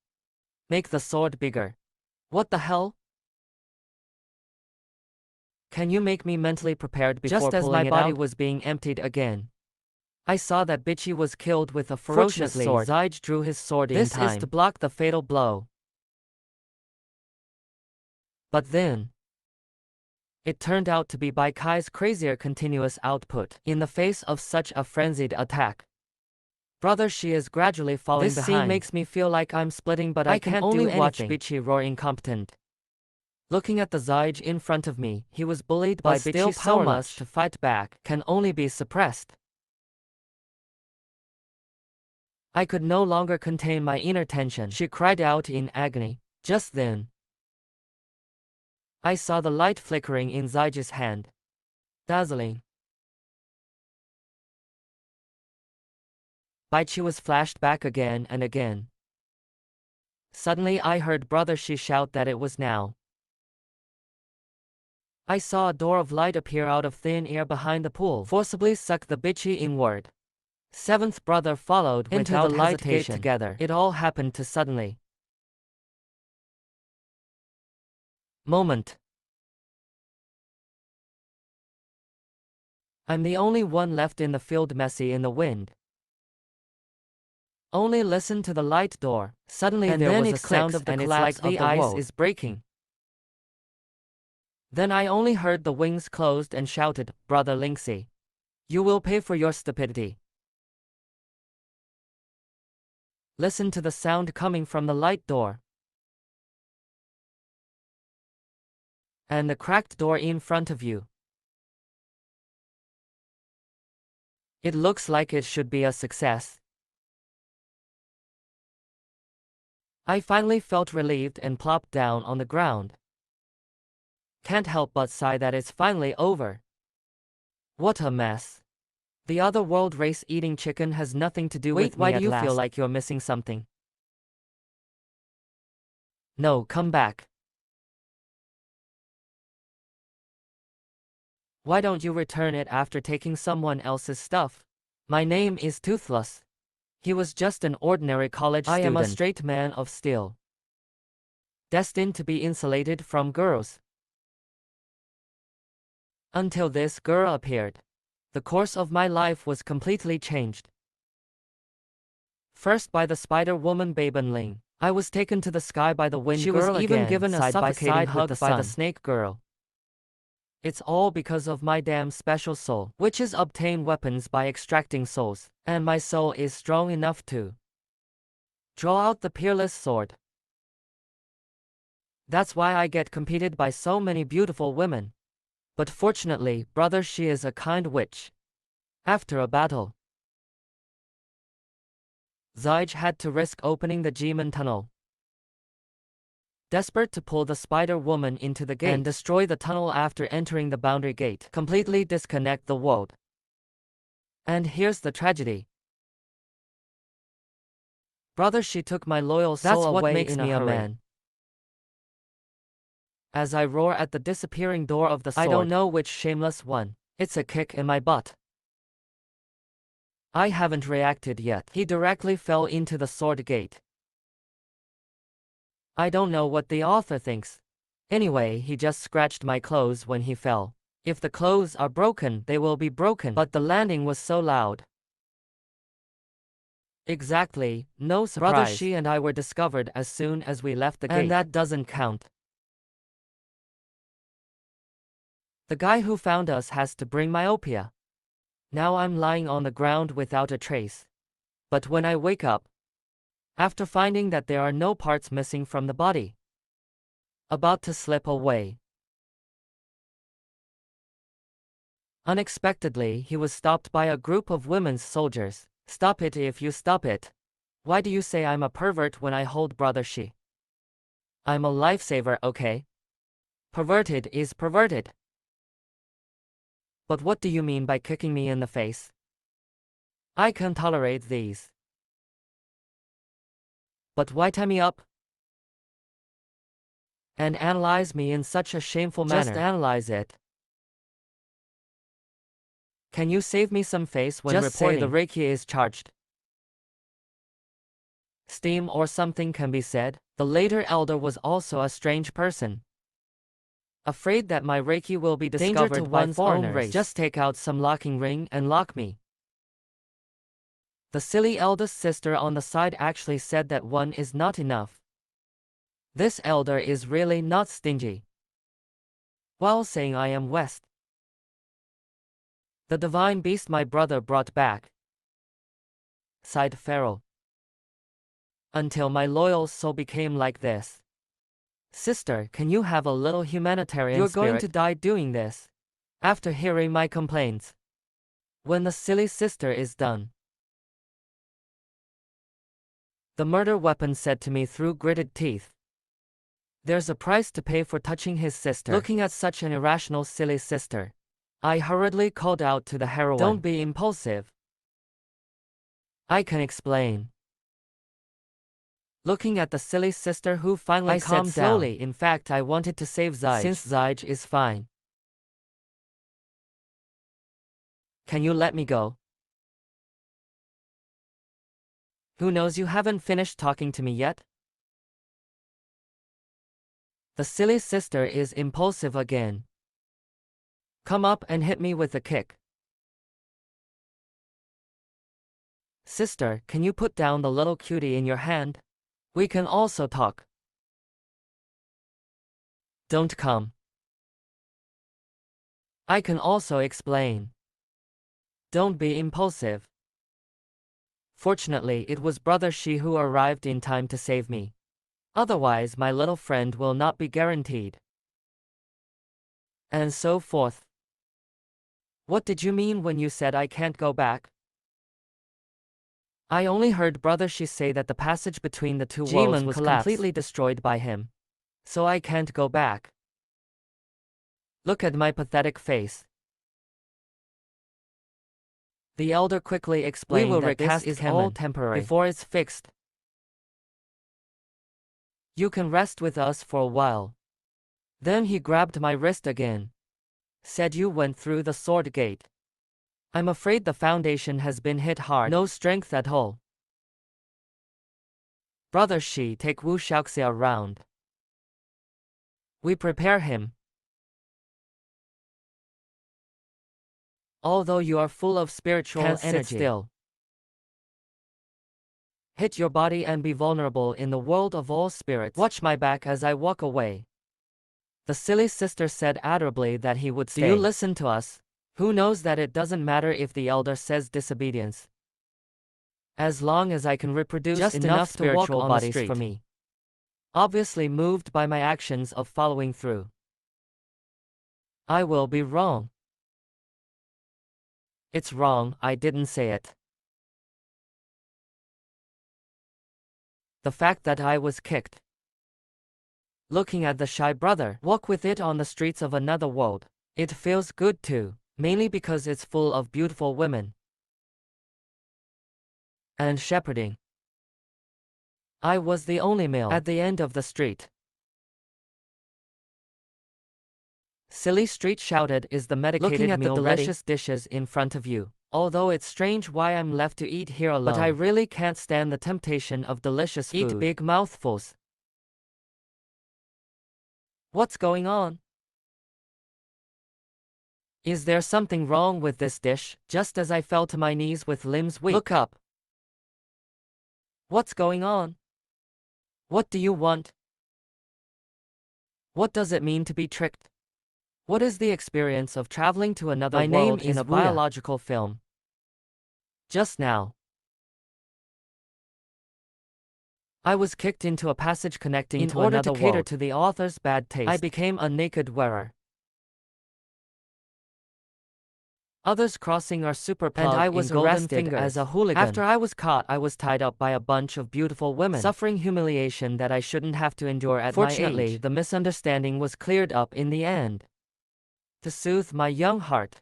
Make the sword bigger. What the hell? Can you make me mentally prepared before pulling it out? Just as my body was being emptied again, I saw that Bichi was killed with a ferocious sword. Xige drew his sword in time. This is to block the fatal blow. But then, it turned out to be Baikai's crazier continuous output. In the face of such a frenzied attack, Brother Shi is gradually falling behind. This scene makes me feel like I'm splitting, but I can only watch Bichi roar incompetent. Looking at the Xige in front of me, he was bullied by Bichi so much to fight back can only be suppressed. I could no longer contain my inner tension. She cried out in agony. Just then, I saw the light flickering in Xige's hand. Dazzling. Baichi was flashed back again and again. Suddenly I heard Brother Shi shout that it was now. I saw a door of light appear out of thin air behind the pool, forcibly suck the Bichi inward. Seventh brother followed into the light gate together. It all happened too suddenly. Moment. I'm the only one left in the field, messy in the wind. Only listen to the light door. Suddenly and there was a sound of the collapse of the ice is breaking. Then I only heard the wings closed and shouted, Brother Lin Xige, you will pay for your stupidity. Listen to the sound coming from the light door. And the cracked door in front of you. It looks like it should be a success. I finally felt relieved and plopped down on the ground. Can't help but sigh that it's finally over. What a mess. The other world race eating chicken has nothing to do with me at last. Wait, why do you feel like you're missing something? No, come back. Why don't you return it after taking someone else's stuff? My name is Toothless. He was just an ordinary college student. I am a straight man of steel, destined to be insulated from girls. Until this girl appeared, the course of my life was completely changed. First by the spider woman Baben Ling, I was taken to the sky by the wind girl again. She was even given a suffocating hug by the snake girl. It's all because of my damn special soul. Witches obtain weapons by extracting souls, and my soul is strong enough to draw out the peerless sword. That's why I get competed by so many beautiful women. But fortunately, brother, she is a kind witch. After a battle, Xige had to risk opening the Jiman tunnel. Desperate to pull the spider woman into the gate and destroy the tunnel after entering the boundary gate, completely disconnect the world. And here's the tragedy. Brother, she took my loyal soul away. That's what makes me a man. As I roar at the disappearing door of the sword, I don't know which shameless one. It's a kick in my butt. I haven't reacted yet. He directly fell into the sword gate. I don't know what the author thinks. Anyway, he just scratched my clothes when he fell. If the clothes are broken, they will be broken. But the landing was so loud. Exactly, no surprise. Brother, she and I were discovered as soon as we left the gate. And that doesn't count. The guy who found us has to bring myopia. Now I'm lying on the ground without a trace. But when I wake up, after finding that there are no parts missing from the body, about to slip away, unexpectedly he was stopped by a group of women's soldiers. Stop it if you stop it. Why do you say I'm a pervert when I hold brother she? I'm a lifesaver, okay? Perverted is perverted. But what do you mean by kicking me in the face? I can tolerate these. But why tie me up and analyze me in such a shameful manner? Just analyze it. Can you save me some face when just reporting? Say the Reiki is charged. Steam or something can be said. The later elder was also a strange person. Afraid that my Reiki will be discovered by foreigners. Just take out some locking ring and lock me. The silly eldest sister on the side actually said that one is not enough. This elder is really not stingy. While saying I am West, the divine beast my brother brought back, sighed Pharaoh, until my loyal soul became like this. Sister, can you have a little humanitarian spirit? You're going to die doing this. After hearing my complaints. When the silly sister is done, the murder weapon said to me through gritted teeth, there's a price to pay for touching his sister. Looking at such an irrational silly sister, I hurriedly called out to the heroine, don't be impulsive. I can explain. Looking at the silly sister who finally calmed down. Slowly, in fact I wanted to save Xige, since Xige is fine. Can you let me go? Who knows, you haven't finished talking to me yet? The silly sister is impulsive again. Come up and hit me with a kick. Sister, can you put down the little cutie in your hand? We can also talk. Don't come. I can also explain. Don't be impulsive. Fortunately, it was brother Shi who arrived in time to save me. Otherwise, my little friend will not be guaranteed. And so forth. What did you mean when you said I can't go back? I only heard Brother Xi say that the passage between the two worlds was completely destroyed by him. So I can't go back. Look at my pathetic face. The elder quickly explained that this is all temporary before it's fixed. You can rest with us for a while. Then he grabbed my wrist again. Said you went through the sword gate. I'm afraid the foundation has been hit hard. No strength at all. Brother Xi, take Wu Xiaoxia around. We prepare him. Although you are full of spiritual energy, sit still. Hit your body and be vulnerable in the world of all spirits. Watch my back as I walk away. The silly sister said adorably that he would stay. Do you listen to us? Who knows that it doesn't matter if the elder says disobedience? As long as I can reproduce just enough spiritual bodies for me. Obviously moved by my actions of following through. I will be wrong. It's wrong, I didn't say it. The fact that I was kicked. Looking at the shy brother walk with it on the streets of another world, it feels good too, mainly because it's full of beautiful women. And shepherding. I was the only male at the end of the street. Silly Street shouted, is the medicated looking at meal the delicious ready? Dishes in front of you. Although it's strange why I'm left to eat here alone. But I really can't stand the temptation of delicious food. Eat big mouthfuls. What's going on? Is there something wrong with this dish? Just as I fell to my knees with limbs weak. Look up. What's going on? What do you want? What does it mean to be tricked? What is the experience of traveling to another world in a biological film? Just now, I was kicked into a passage connecting to another world. In order to cater to the author's bad taste, I became a naked wearer. Others crossing are super plugged, and I was arrested as a hooligan. After I was caught, I was tied up by a bunch of beautiful women, suffering humiliation that I shouldn't have to endure at my age. Fortunately, the misunderstanding was cleared up in the end. To soothe my young heart,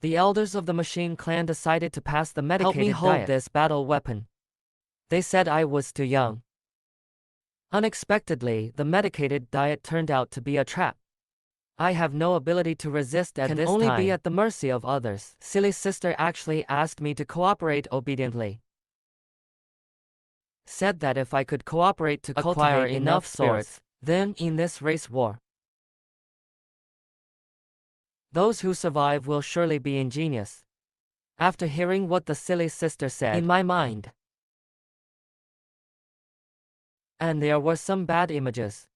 the elders of the machine clan decided to pass the medicated diet. Help me hold this battle weapon. They said I was too young. Unexpectedly, the medicated diet turned out to be a trap. I have no ability to resist at this time. Can only be at the mercy of others. Silly sister actually asked me to cooperate obediently. Said that if I could cooperate to acquire enough swords, then in this race war, those who survive will surely be ingenious. After hearing what the silly sister said, in my mind, and there were some bad images.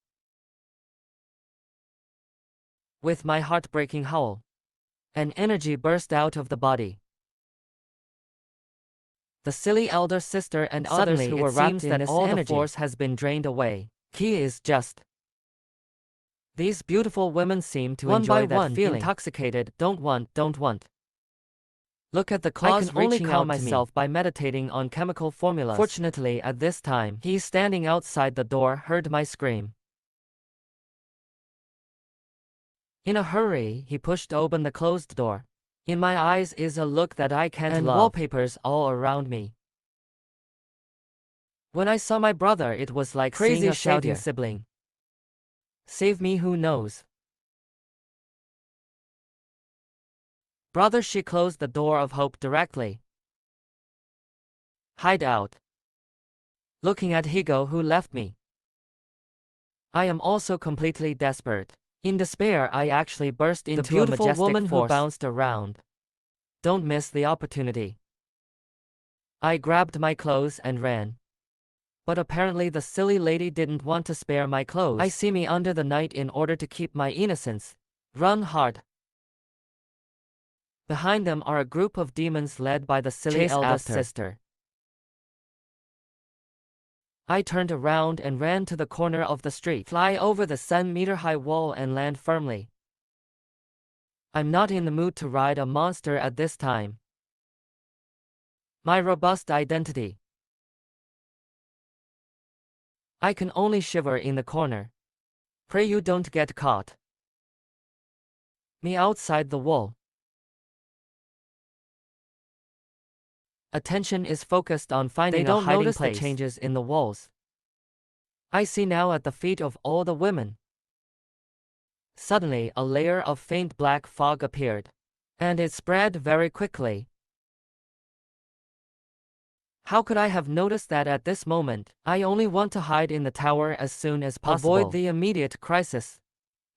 With my heartbreaking howl, an energy burst out of the body. The silly elder sister and others who were wrapped in this energy, the force has been drained away. Key is just. These beautiful women seem to enjoy that feeling. Intoxicated, don't want. Look at the claws reaching out myself by meditating on chemical formulas. Fortunately, at this time, he standing outside the door heard my scream. In a hurry, he pushed open the closed door. In my eyes is a look that I can't love. And wallpapers all around me. When I saw my brother, it was like crazy seeing a shouting sibling. Save me, who knows? Brother, she closed the door of hope directly. Hide out. Looking at Higo, who left me. I am also completely desperate. In despair, I actually burst into the beautiful a majestic woman force who bounced around. Don't miss the opportunity. I grabbed my clothes and ran. But apparently the silly lady didn't want to spare my clothes. I see me under the night in order to keep my innocence. Run hard. Behind them are a group of demons led by the silly eldest sister. I turned around and ran to the corner of the street, fly over the 7-meter-high wall and land firmly. I'm not in the mood to ride a monster at this time. My robust identity. I can only shiver in the corner. Pray you don't get caught. Me outside the wall. Attention is focused on finding a hiding place. They don't notice the changes in the walls. I see now at the feet of all the women. Suddenly, a layer of faint black fog appeared, and it spread very quickly. How could I have noticed that at this moment? I only want to hide in the tower as soon as possible. Avoid the immediate crisis.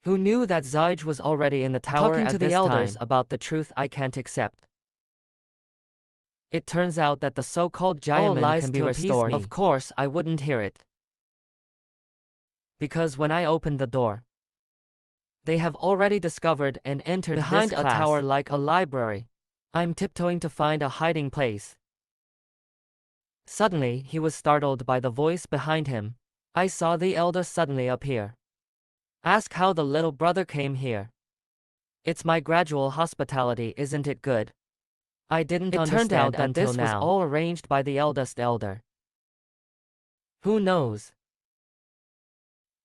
Who knew that Xige was already in the tower talking to the elders about the truth I can't accept? It turns out that the so-called Jiaoman can be restored. Of course, I wouldn't hear it. Because when I opened the door, they have already discovered and entered behind a tower like a library. I'm tiptoeing to find a hiding place. Suddenly, he was startled by the voice behind him. I saw the elder suddenly appear. Ask how the little brother came here. It's my gradual hospitality, isn't it good? I didn't understand. It turned out that this was all arranged by the eldest elder. Who knows?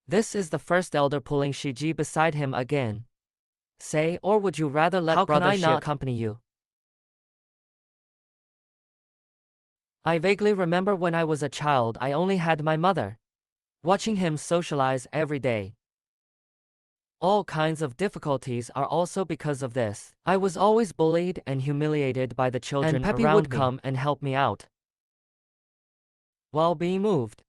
This is the first elder pulling Xige beside him again. Say, or would you rather let brother Xi accompany you? I vaguely remember when I was a child I only had my mother. Watching him socialize every day. All kinds of difficulties are also because of this. I was always bullied and humiliated by the children around me. And Peppy would come and help me out while being moved.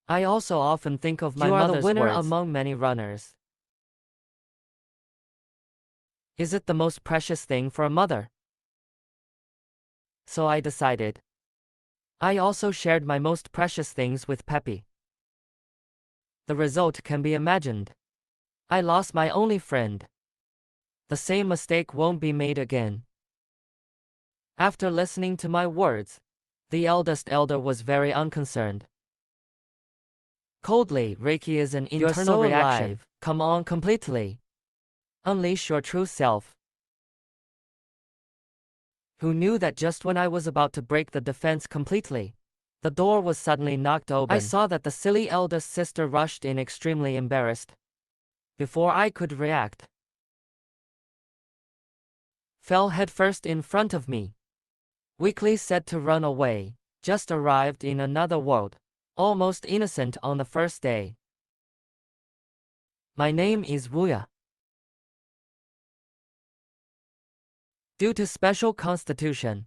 I also often think of my mother's words. You are the winner among many runners. Is it the most precious thing for a mother? So I decided. I also shared my most precious things with Peppy. The result can be imagined. I lost my only friend. The same mistake won't be made again. After listening to my words, the eldest elder was very unconcerned. Coldly, Reiki is an internal reaction. Alive. Come on completely. Unleash your true self. Who knew that just when I was about to break the defense completely, the door was suddenly knocked open. I saw that the silly eldest sister rushed in extremely embarrassed. Before I could react, fell headfirst in front of me. Weakly said to run away, just arrived in another world. Almost innocent on the first day. My name is Wuya. Due to special constitution,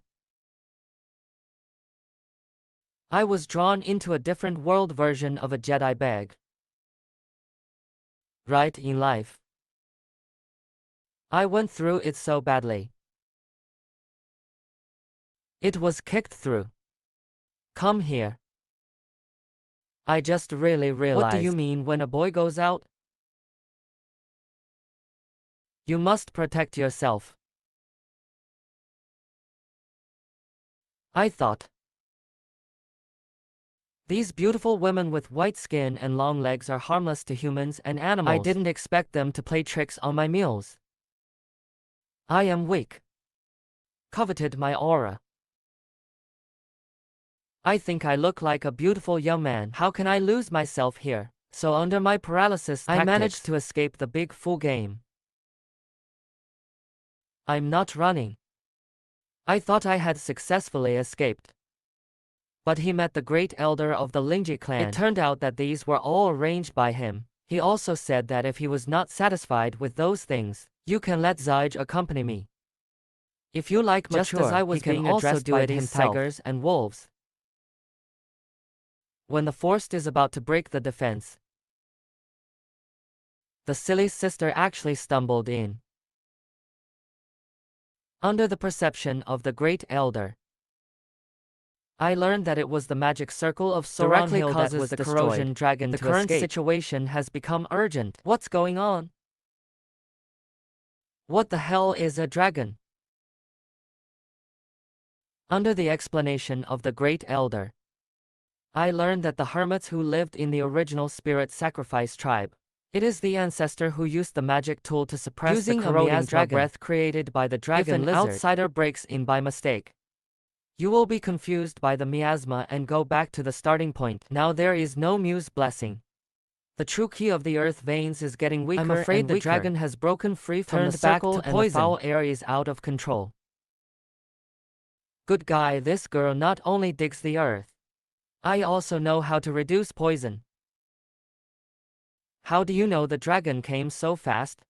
I was drawn into a different world version of a Jedi bag. Right in life, I went through it so badly. It was kicked through. Come here. I just really realized. What do you mean when a boy goes out? You must protect yourself. I thought. These beautiful women with white skin and long legs are harmless to humans and animals. I didn't expect them to play tricks on my meals. I am weak. Coveted my aura. I think I look like a beautiful young man. How can I lose myself here? So under my paralysis tactics, I managed to escape the big fool game. I'm not running. I thought I had successfully escaped. But he met the great elder of the Lin Xige clan. It turned out that these were all arranged by him. He also said that if he was not satisfied with those things, you can let Xige accompany me. If you like mature, just as I was being addressed by these tigers and wolves. When the forest is about to break the defense, the silly sister actually stumbled in. Under the perception of the great elder, I learned that it was the magic circle of Soran Hill that was the corrosion dragon to escape. The current situation has become urgent. What's going on? What the hell is a dragon? Under the explanation of the great elder, I learned that the hermits who lived in the original spirit sacrifice tribe It is the ancestor who used the magic tool to suppress Using the a corroding miasma breath created by the dragon lizard. If an outsider breaks in by mistake, you will be confused by the miasma and go back to the starting point. Now there is no Muse blessing. The true key of the earth veins is getting weaker. I'm afraid the dragon has broken free from the circle and the foul air is out of control. Good guy, this girl not only digs the earth. I also know how to reduce poison. How do you know the dragon came so fast?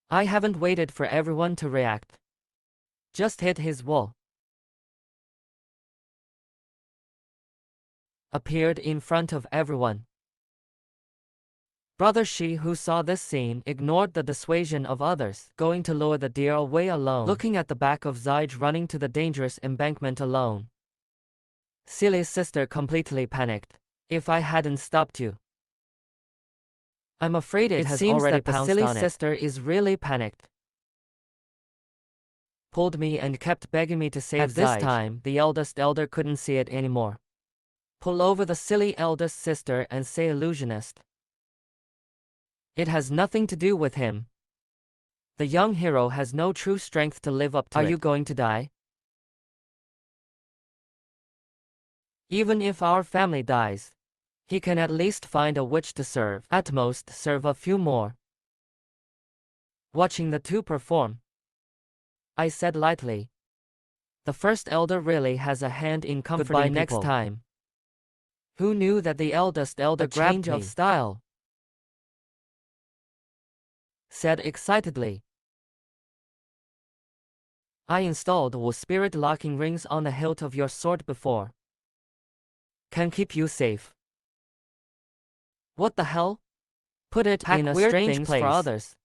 I haven't waited for everyone to react. Just hit his wall. Appeared in front of everyone. Brother Shi, who saw this scene, ignored the dissuasion of others, going to lure the deer away alone, looking at the back of Xige running to the dangerous embankment alone. Silly's sister completely panicked. If I hadn't stopped you. I'm afraid it has seems already that the pounced silly on it. Sister is really panicked. Pulled me and kept begging me to save At this Xige. time, the eldest elder couldn't see it anymore. Pull over the silly eldest sister and say illusionist. It has nothing to do with him. The young hero has no true strength to live up to it. Are you going to die? Even if our family dies, he can at least find a witch to serve. At most, serve a few more. Watching the two perform, I said lightly. The first elder really has a hand in comforting Goodbye people. next time. Who knew that the eldest elder grabbed change of style? Said excitedly. I installed Wu spirit locking rings on the hilt of your sword before. Can keep you safe. What the hell? Put it in a strange place for others.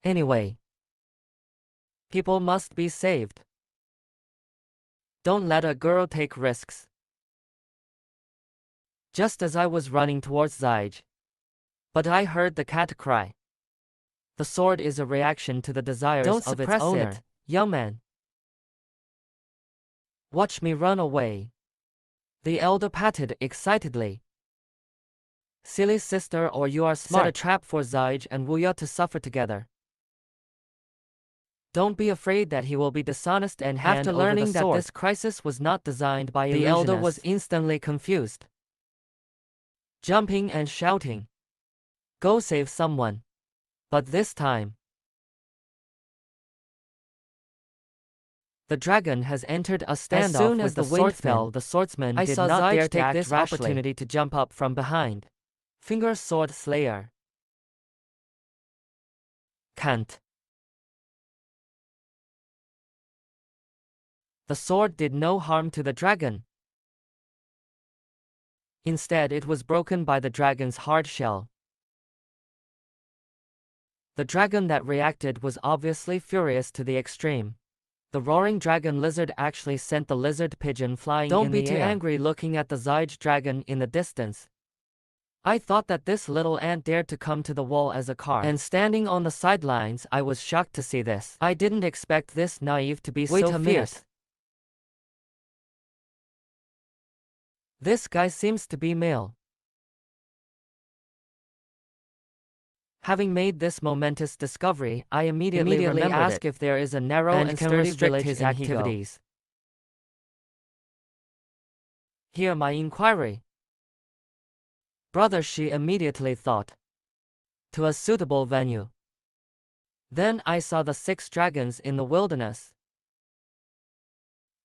Anyway, people must be saved. Don't let a girl take risks. Just as I was running towards Xige, but I heard the cat cry. The sword is a reaction to the desires of its owner, young man. Watch me run away. The elder patted excitedly. Silly sister, or you are smart. Set a trap for Xige and Wuya to suffer together. Don't be afraid that he will be dishonest and hand After over the learning that sword. this crisis was not designed by the illusionists. elder was Instantly confused. Jumping and shouting. Go save someone. But this time, the dragon has entered a standoff. As soon as the wind fell, the swordsman did not dare take this opportunity to jump up from behind. Finger sword slayer. Can't. The sword did no harm to the dragon. Instead, it was broken by the dragon's hard shell. The dragon that reacted was obviously furious to the extreme. The roaring dragon lizard actually sent the lizard pigeon flying in the air. Don't be too angry looking at the Xige dragon in the distance. I thought that this little ant dared to come to the wall as a car. And standing on the sidelines, I was shocked to see this. I didn't expect this naive to be so fierce. This guy seems to be male. Having made this momentous discovery, I immediately ask if there is a narrow and sturdy village his activities. Hear my inquiry. Brother Shi immediately thought. To a suitable venue. Then I saw the 6 dragons in the wilderness.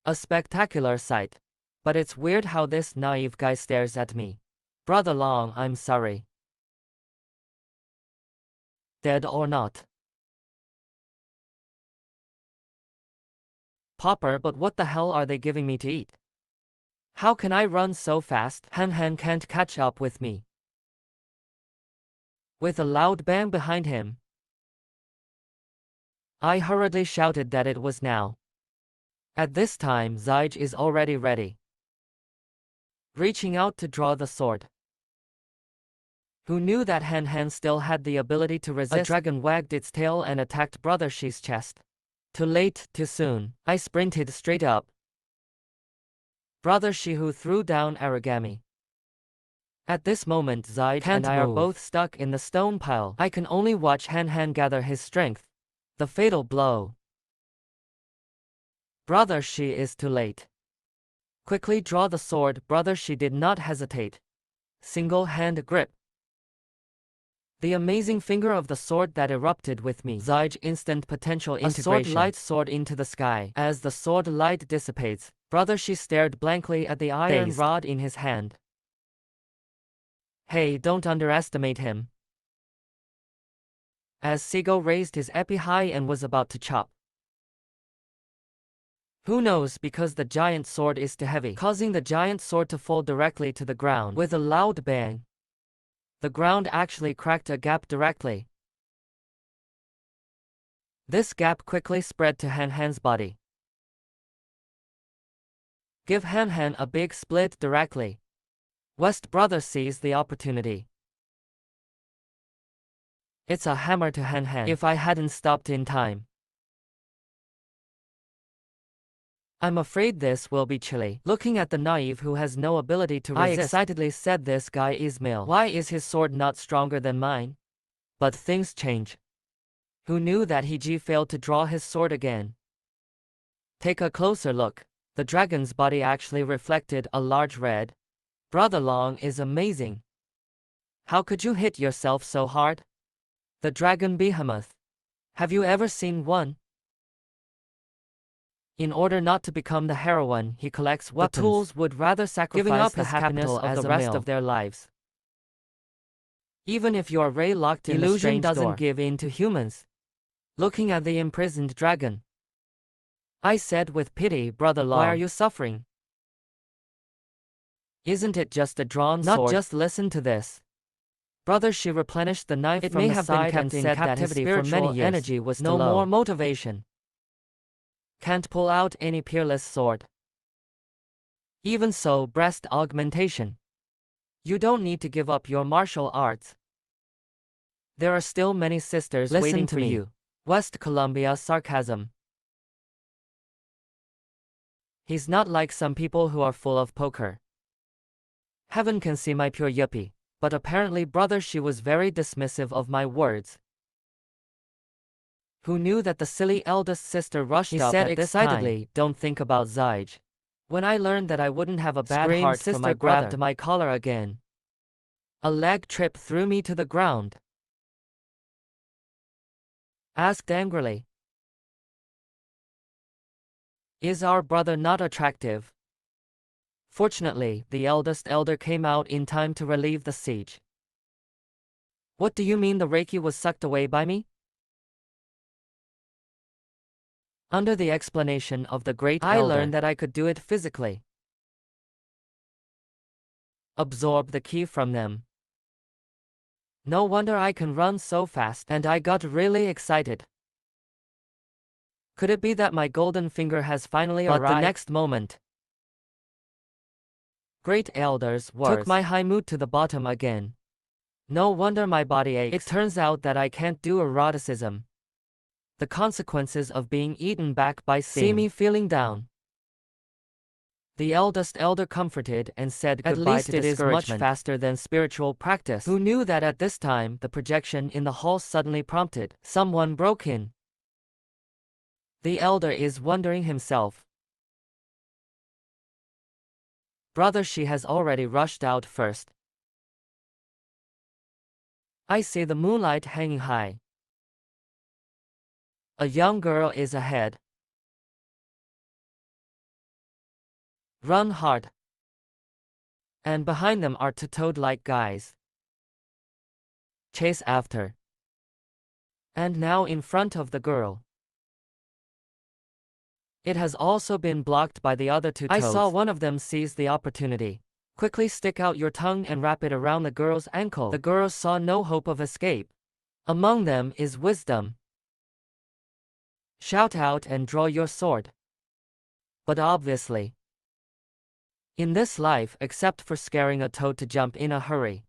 A spectacular sight. But it's weird how this naive guy stares at me. Brother Long, I'm sorry. Dead or not. Popper, but what the hell are they giving me to eat? How can I run so fast? Han Han can't catch up with me. With a loud bang behind him, I hurriedly shouted that it was now. At this time, Xige is already ready. Reaching out to draw the sword. Who knew that Han Han still had the ability to resist? A dragon wagged its tail and attacked Brother Shi's chest. Too late, too soon. I sprinted straight up. Brother Shi, who threw down origami. At this moment Xige and I are both stuck in the stone pile. I can only watch Han Han gather his strength. The fatal blow. Brother, she is too late. Quickly draw the sword, brother. She did not hesitate. Single hand grip. The amazing finger of the sword that erupted with me. Xige instant potential integration. A sword light soared into the sky. As the sword light dissipates, brother, she stared blankly at the iron rod in his hand. Hey, don't underestimate him. As Xige raised his épée high and was about to chop. Who knows, because the giant sword is too heavy, causing the giant sword to fall directly to the ground with a loud bang. The ground actually cracked a gap directly. This gap quickly spread to Han Han's body. Give Han Han a big split directly. West brother sees the opportunity. It's a hammer to Han Han. If I hadn't stopped in time. I'm afraid this will be chilly. Looking at the naive who has no ability to resist, I excitedly said, this guy Ismail. Why is his sword not stronger than mine? But things change. Who knew that Heige failed to draw his sword again? Take a closer look. The dragon's body actually reflected a large red. Brother Long is amazing. How could you hit yourself so hard? The dragon behemoth. Have you ever seen one? In order not to become the heroine, he collects weapons. The tools would rather sacrifice giving up the happiness of the rest of their lives. Even if you are locked in the strange doesn't door. Give in to humans. Looking at the imprisoned dragon, I said with pity, brother Long, why are you suffering? Isn't it just a drawn sword? Not just listen to this. Brother, she replenished the knife from the side and said that his spiritual energy was no more motivation. Can't pull out any peerless sword. Even so, breast augmentation. You don't need to give up your martial arts. There are still many sisters waiting for you. West Columbia sarcasm. He's not like some people who are full of poker. Heaven can see my pure yuppie, but apparently, brother, she was very dismissive of my words. Who knew that the silly eldest sister rushed up said at excitedly, this time. Don't think about Xige. When I learned that I wouldn't have a bad heart, sister grabbed my collar again. A leg trip threw me to the ground. Asked angrily. Is our brother not attractive? Fortunately, the eldest elder came out in time to relieve the siege. What do you mean the Reiki was sucked away by me? Under the explanation of the great elder, I learned that I could do it physically. Absorb the ki from them. No wonder I can run so fast, and I got really excited. Could it be that my golden finger has finally arrived? But the next moment, great elders took my high mood to the bottom again. No wonder my body aches. It turns out that I can't do eroticism. The consequences of being eaten back by steam. See me feeling down. The eldest elder comforted and said goodbye. At least it is much faster than spiritual practice. Who knew that at this time the projection in the hall suddenly prompted. Someone broke in. The elder is wondering himself. Brother, she has already rushed out first. I see the moonlight hanging high. A young girl is ahead. Run hard. And behind them are two toad-like guys. Chase after. And now in front of the girl. It has also been blocked by the other two toads. I saw one of them seize the opportunity. Quickly stick out your tongue and wrap it around the girl's ankle. The girl saw no hope of escape. Among them is wisdom. Shout out and draw your sword. But obviously, in this life, except for scaring a toad to jump in a hurry,